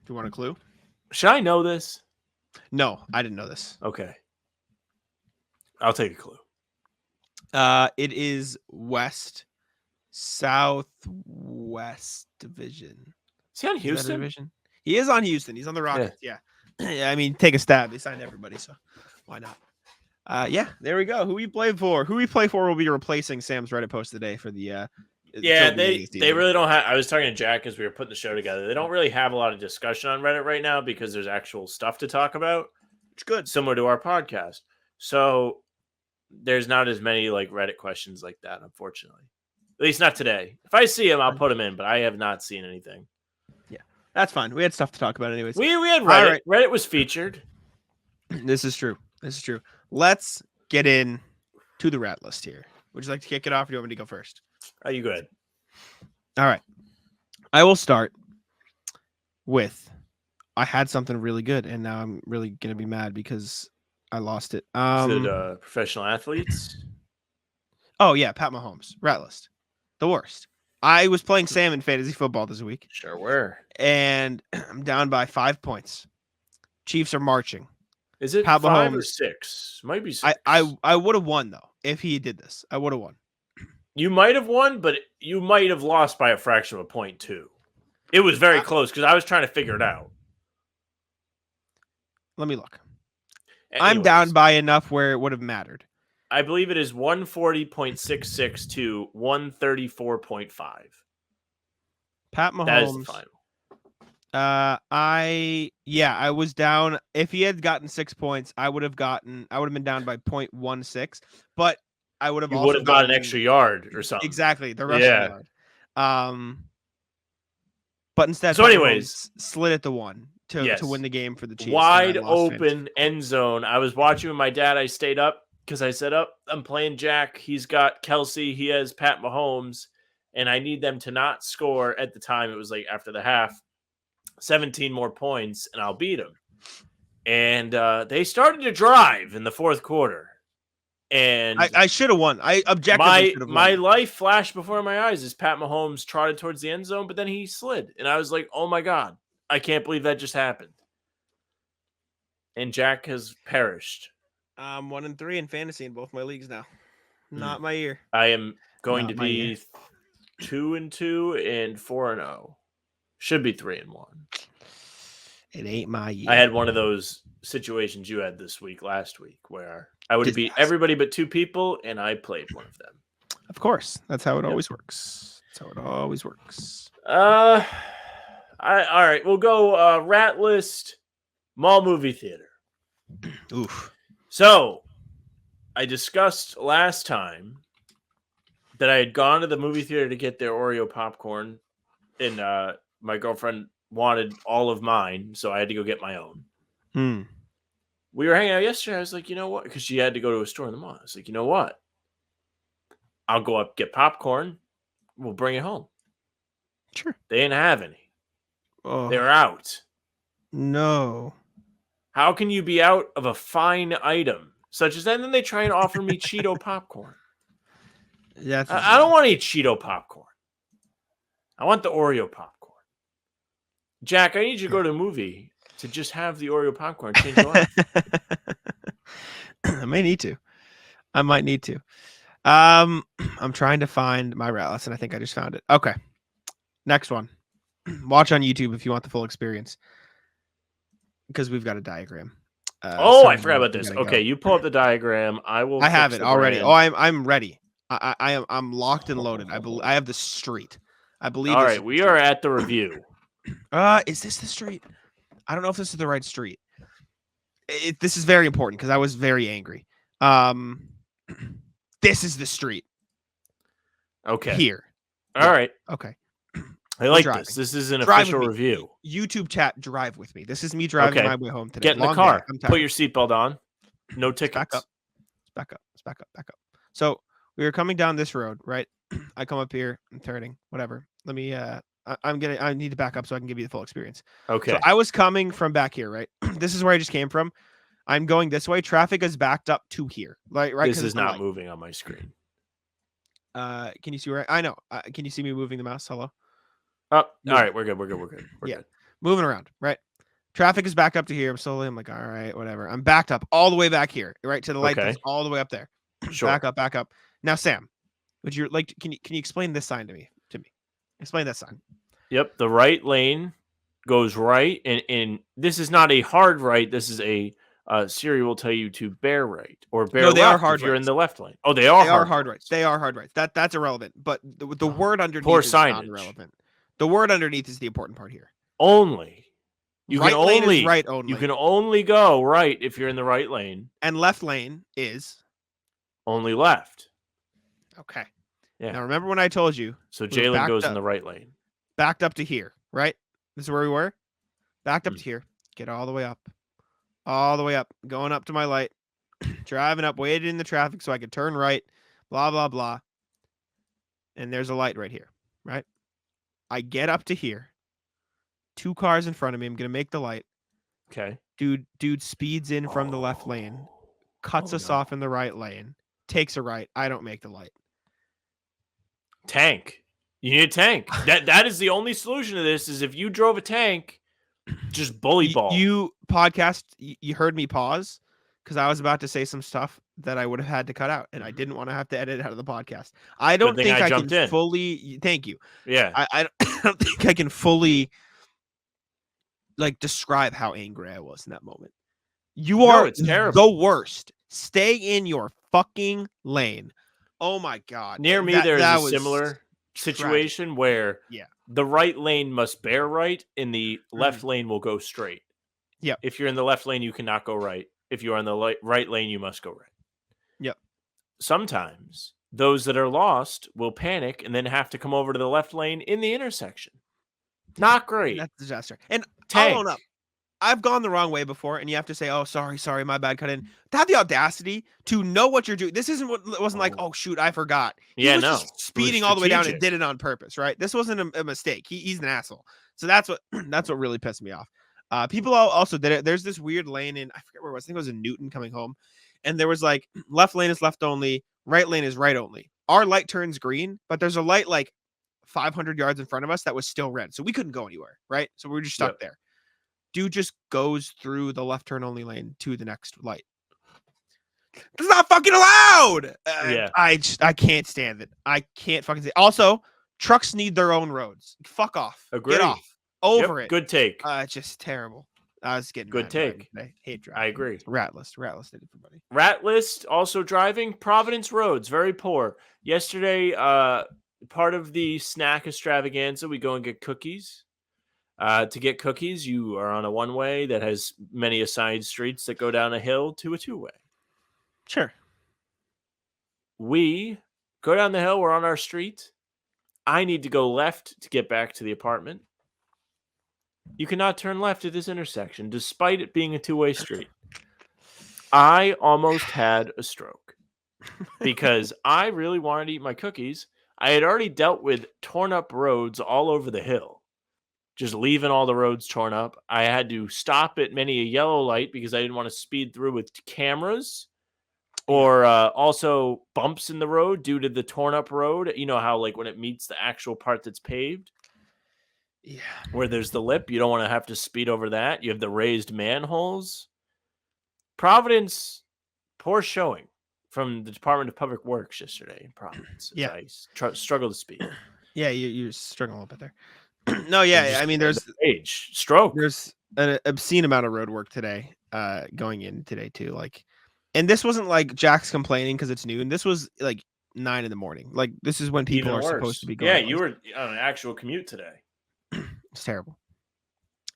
want a clue? Should I know this? No, I didn't know this. Okay. I'll take a clue. It is Southwest Division. Is he on Houston? Division? He is on Houston. He's on the Rockets. Yeah. I mean, take a stab. They signed everybody, so why not? Yeah, there we go. Who we play for? Who we play for will be replacing Sam's Reddit post today for the they really don't have. I was talking to Jack as we were putting the show together. They don't really have a lot of discussion on Reddit right now because there's actual stuff to talk about. It's good, similar to our podcast. So there's not as many like Reddit questions like that, unfortunately. At least not today. If I see them, I'll put them in, but I have not seen anything. Yeah, that's fine. We had stuff to talk about anyways. We had Reddit. Right. Reddit was featured. This is true. Let's get in to the rat list here. Would you like to kick it off, or do you want me to go first? Are you good? All right. I will start with I had something really good, and now I'm really gonna be mad because I lost it. Is it professional athletes? Oh yeah, Pat Mahomes, rat list, the worst. I was playing Sam in fantasy football this week, Sure were. and I'm down by 5 points. Chiefs are marching. Is it Pat 5 or Mahomes. 6? Might be 6. I would have won though if he did this. I would have won. You might have won, but you might have lost by a fraction of a point too. It was very close because I was trying to figure it out. Let me look. Anyways, I'm down by enough where it would have mattered. I believe it is 140.66 to 134.5. Pat Mahomes. That is the final. I was down. If he had gotten 6 points, I would have been down by 0.16, but I would have also got an extra yard or something. Exactly, the rushing yard. But instead, so Pat anyways, Mahomes slid at the 1 to win the game for the Chiefs. Wide open end zone. I was watching with my dad. I stayed up because I said, I'm playing Jack. He's got Kelsey. He has Pat Mahomes, and I need them to not score at the time. It was like after the half, 17 more points, and I'll beat them. And they started to drive in the fourth quarter. And I should have won. I objectively should have won. My life flashed before my eyes as Pat Mahomes trotted towards the end zone, but then he slid. And I was like, oh my God, I can't believe that just happened. And Jack has perished. I'm 1-3 in fantasy in both my leagues now. Not my year. I am going to be 2-2 and 4-0. Should be 3-1. It ain't my year. I had one of those situations you had last week, where I would beat everybody but 2 people, and I played one of them. Of course, that's how it always works. That's how it always works. All right, we'll go rat list, mall movie theater. Oof. So, I discussed last time that I had gone to the movie theater to get their Oreo popcorn, and my girlfriend wanted all of mine, so I had to go get my own. We were hanging out yesterday. I was like, you know what? Because she had to go to a store in the mall. I was like, you know what? I'll go up, get popcorn. We'll bring it home. Sure. They didn't have any. Oh, They're out. no. How can you be out of a fine item such as that? And then they try and offer me Cheeto popcorn. I don't want to eat Cheeto popcorn. I want the Oreo popcorn. Jack, I need you to go to a movie to just have the Oreo popcorn change your life. I might need to. I'm trying to find my rat list, and I think I just found it. Okay. Next one. Watch on YouTube if you want the full experience, because we've got a diagram. I forgot about this. Okay, you pull up the diagram. I have it already. Oh, I'm ready. I'm locked and loaded. I have the street. I believe. All right, we are at the review. Is this the street? I don't know if this is the right street. This is very important because I was very angry. This is the street. Okay. Here. All right. Okay. I like this. This is an official review. YouTube chat, drive with me. This is me driving my way home today. Get in the car. Put your seatbelt on. No tickets. Back up. So we were coming down this road, right? I come up here. I'm turning. Whatever. Let me. I need to back up so I can give you the full experience. Okay. So I was coming from back here, right? This is where I just came from. I'm going this way. Traffic is backed up to here. Right. This is not moving on my screen. Can you see where I know? Can you see me moving the mouse? Hello. Oh, all right. We're good. We're good. Moving around. Right. Traffic is back up to here. I'm like, all right, whatever. I'm backed up all the way back here, right to the light post, all the way up there. Sure. Back up. Now, Sam, would you like? Can you explain this sign to me? Explain that sign. Yep. The right lane goes right, and this is not a hard right. This is a Siri will tell you to bear right or bear left. They are hard if you're rights. in the left lane. Oh, they are hard rights. They are hard rights. That's irrelevant. But the word underneath is not irrelevant. The word underneath is the important part here. Only. You right can lane only is right only. You can only go right if you're in the right lane. And left lane is only left. Okay. Yeah. Now remember when I told you. So Jalen goes in the right lane. Backed up to here, right? This is where we were. Backed up to here. Get all the way up. All the way up. Going up to my light. Driving up, waiting in the traffic so I could turn right. Blah, blah, blah. And there's a light right here, right? I get up to here. 2 cars in front of me. I'm gonna make the light. Okay. Dude speeds in from the left lane, cuts us off in the right lane, takes a right. I don't make the light. Tank. You need a tank. That is the only solution to this. Is if you drove a tank, just bully ball. You heard me pause because I was about to say some stuff that I would have had to cut out, and I didn't want to have to edit it out of the podcast. I don't think I can fully. Thank you. Yeah. I don't think I can fully like describe how angry I was in that moment. You are it's terrible. the worst. Stay in your fucking lane. Oh my God. Near me, there's a similar situation where the right lane must bear right and the left lane will go straight. Yep. If you're in the left lane, you cannot go right. If you're in the right lane, you must go right. Yep. Sometimes those that are lost will panic and then have to come over to the left lane in the intersection. Not great. That's a disaster. And Tank. I'll own up. I've gone the wrong way before, and you have to say, "Oh, sorry, my bad, cut in." To have the audacity to know what you're doing. This wasn't like, "Oh shoot, I forgot." He was just speeding all the way down and did it on purpose, right? This wasn't a mistake. He's an asshole. So that's what really pissed me off. People also did it. There's this weird lane in, I forget where it was. I think it was in Newton coming home, and there was like left lane is left only, right lane is right only. Our light turns green, but there's a light like 500 yards in front of us that was still red, so we couldn't go anywhere, right? So we were just stuck there. Dude just goes through the left turn only lane to the next light. That's not fucking allowed. I can't stand it. I can't fucking say it. Also, trucks need their own roads. Fuck off. Agree. Get off. Over it. Good take. It's just terrible. I was getting good take. I hate driving. I agree. Rat list did it for buddy. Rat list also driving. Providence roads very poor. Yesterday, part of the snack extravaganza, we go and get cookies. To get cookies, you are on a one-way that has many side streets that go down a hill to a two-way. Sure. We go down the hill. We're on our street. I need to go left to get back to the apartment. You cannot turn left at this intersection, despite it being a two-way street. I almost had a stroke because I really wanted to eat my cookies. I had already dealt with torn-up roads all over the hill. Just leaving all the roads torn up. I had to stop at many a yellow light because I didn't want to speed through with cameras or also bumps in the road due to the torn up road. You know how like when it meets the actual part that's paved, where there's the lip, you don't want to have to speed over that. You have the raised manholes. Providence, poor showing from the Department of Public Works yesterday in Providence. I struggle to speed. Yeah, you're struggling a little bit there. No, yeah, I mean, there's stroke. There's an obscene amount of road work today, going in today too. Like, and this wasn't like Jack's complaining because it's noon. This was like 9 a.m. Like, this is when people are supposed to be going. Yeah, you were on an actual commute today. It's terrible.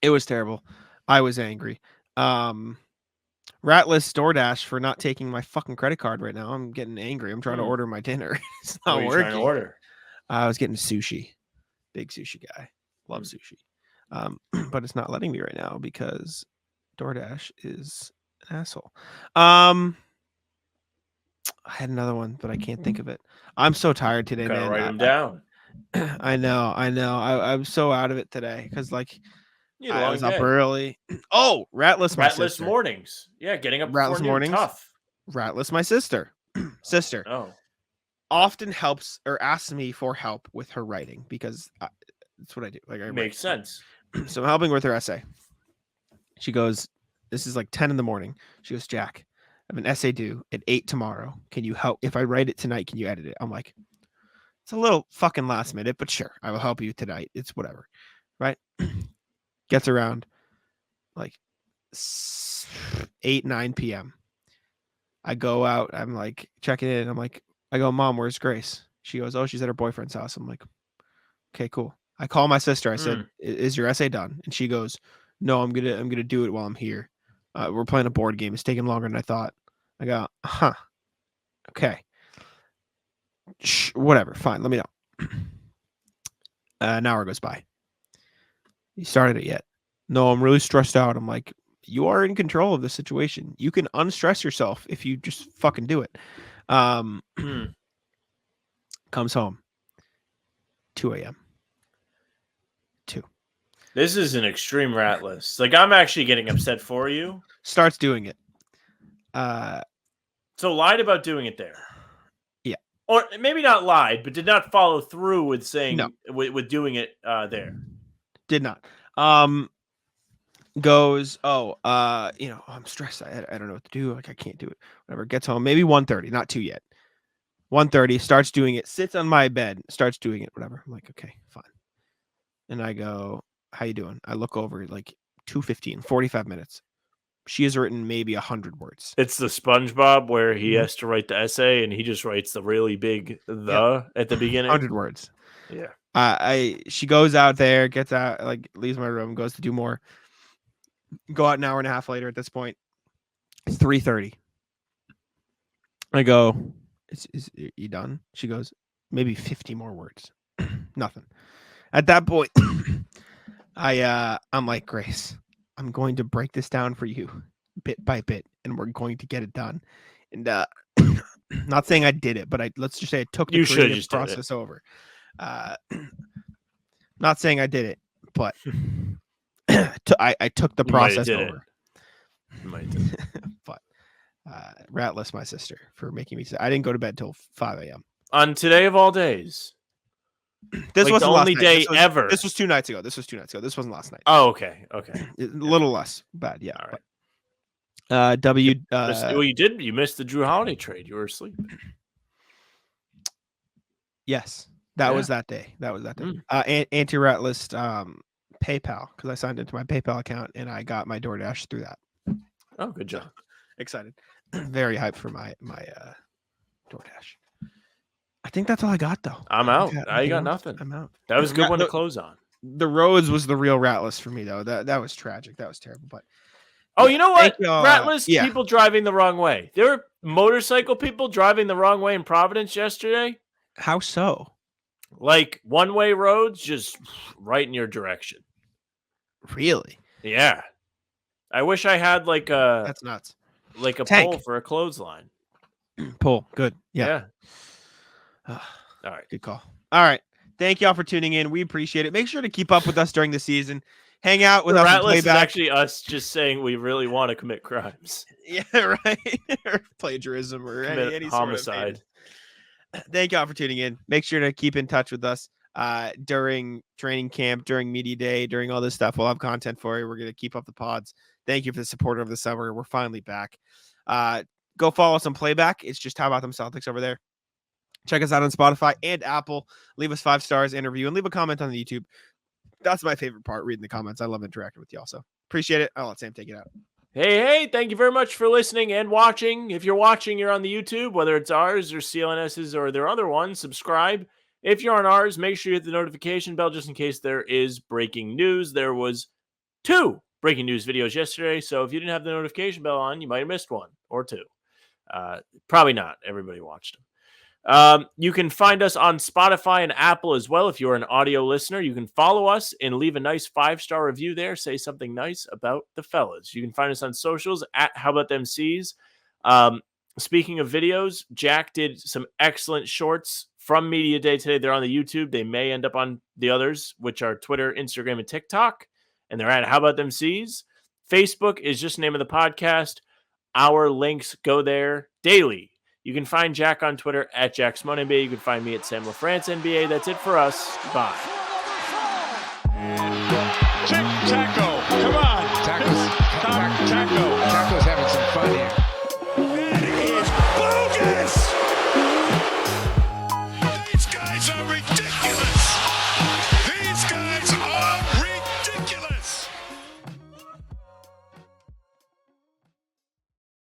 It was terrible. I was angry. Ratless DoorDash for not taking my fucking credit card right now. I'm getting angry. I'm trying to order my dinner. It's not working. Trying to order? I was getting sushi. Big sushi guy. Love sushi. But it's not letting me right now because DoorDash is an asshole. I had another one, but I can't think of it. I'm so tired today, man. Write them down. I know. I'm so out of it today because like I was up early. Oh, Ratless mornings. Yeah, getting up Ratless mornings. Tough. Ratless, my sister. Oh. Often helps or asks me for help with her writing because that's what I do. Like, makes sense. So I'm helping with her essay. She goes, this is like 10 a.m. She goes, Jack, I have an essay due at 8 tomorrow. Can you help? If I write it tonight, can you edit it? I'm like, it's a little fucking last minute, but sure, I will help you tonight. It's whatever. Right? Gets around like 8, 9 p.m. I go out. I'm like checking in. I'm like, I go, Mom, where's Grace? She goes, oh, she's at her boyfriend's house. I'm like, okay, cool. I call my sister. I said, is your essay done? And she goes, no, I'm gonna do it while I'm here. We're playing a board game. It's taking longer than I thought. I go, okay. Whatever, fine. Let me know. An hour goes by. You started it yet? No, I'm really stressed out. I'm like, you are in control of the situation. You can unstress yourself if you just fucking do it. Comes home. 2 a.m. 2. This is an extreme rat list. Like, I'm actually getting upset for you. Starts doing it. So lied about doing it there. Yeah. Or maybe not lied, but did not follow through with saying No. with doing it there. Did not. Goes, I'm stressed. I don't know what to do. Like, I can't do it. Whatever. Gets home. Maybe 1:30. Not 2 yet. 1:30. Starts doing it. Sits on my bed. Starts doing it. Whatever. I'm like, okay, fine. And I go, how you doing? I look over, like 2:15, 45 minutes. She has written maybe 100 words. It's the SpongeBob where he has to write the essay and he just writes the really big at the beginning. 100 words. Yeah. She goes out there, gets out, like leaves my room, goes to do more. Go out an hour and a half later at this point. It's 3:30. I go, is you done? She goes, maybe 50 more words. Nothing. At that point, I'm like, Grace, I'm going to break this down for you bit by bit, and we're going to get it done. And not saying I did it, but let's just say I took the creative process over. Not saying I did it, but I took the process over. You might did. But ratless my sister for making me say I didn't go to bed till 5 a.m. On today of all days. This was the only day ever. This was 2 nights ago. This wasn't last night. Oh, okay. A little less bad, yeah. All right. But, you did. You missed the Jrue Holiday trade. You were asleep. Yes, that was that day. Anti-rat list PayPal, because I signed into my PayPal account and I got my DoorDash through that. Oh, good job. Excited. Very hyped for my DoorDash. I think that's all I got, though. I'm out. I got nothing. I'm out. That was a good one to close on. The roads was the real rat list for me, though. That was tragic. That was terrible. But you know what? Rat list people driving the wrong way. There were motorcycle people driving the wrong way in Providence yesterday. How so? Like one-way roads, just right in your direction. Really? Yeah. I wish I had that's nuts. Like a Tank. pole for a clothesline. Pole. Good. Yeah. All right. Good call. All right. Thank y'all for tuning in. We appreciate it. Make sure to keep up with us during the season. Hang out with us. Rat list is actually us just saying we really want to commit crimes. Yeah, right. Or plagiarism or any homicide. Sort of Thank y'all for tuning in. Make sure to keep in touch with us during training camp, during media day, during all this stuff. We'll have content for you. We're going to keep up the pods. Thank you for the support over the summer. We're finally back. Go follow us on Playback. It's just How About Them Celtics over there. Check us out on Spotify and Apple. Leave us 5 stars, interview, and leave a comment on the YouTube. That's my favorite part, reading the comments. I love interacting with y'all. So appreciate it. I'll let Sam take it out. Hey, thank you very much for listening and watching. If you're watching, you're on the YouTube, whether it's ours or CLNS's or their other ones, subscribe. If you're on ours, make sure you hit the notification bell just in case there is breaking news. There was 2 breaking news videos yesterday, so if you didn't have the notification bell on, you might have missed 1 or 2. Probably not. Everybody watched them. You can find us on Spotify and Apple as well. If you're an audio listener, you can follow us and leave a nice 5-star review there. Say something nice about the fellas. You can find us on socials at How About Them C's. Speaking of videos, Jack did some excellent shorts from Media Day today. They're on the YouTube. They may end up on the others, which are Twitter, Instagram, and TikTok. And they're at How About Them C's. Facebook is just the name of the podcast. Our links go there daily. You can find Jack on Twitter at JackSmonNBA. You can find me at Sam LaFrance NBA. That's it for us. Bye. Taco. Come on. Taco's having some fun here. That is bogus! These guys are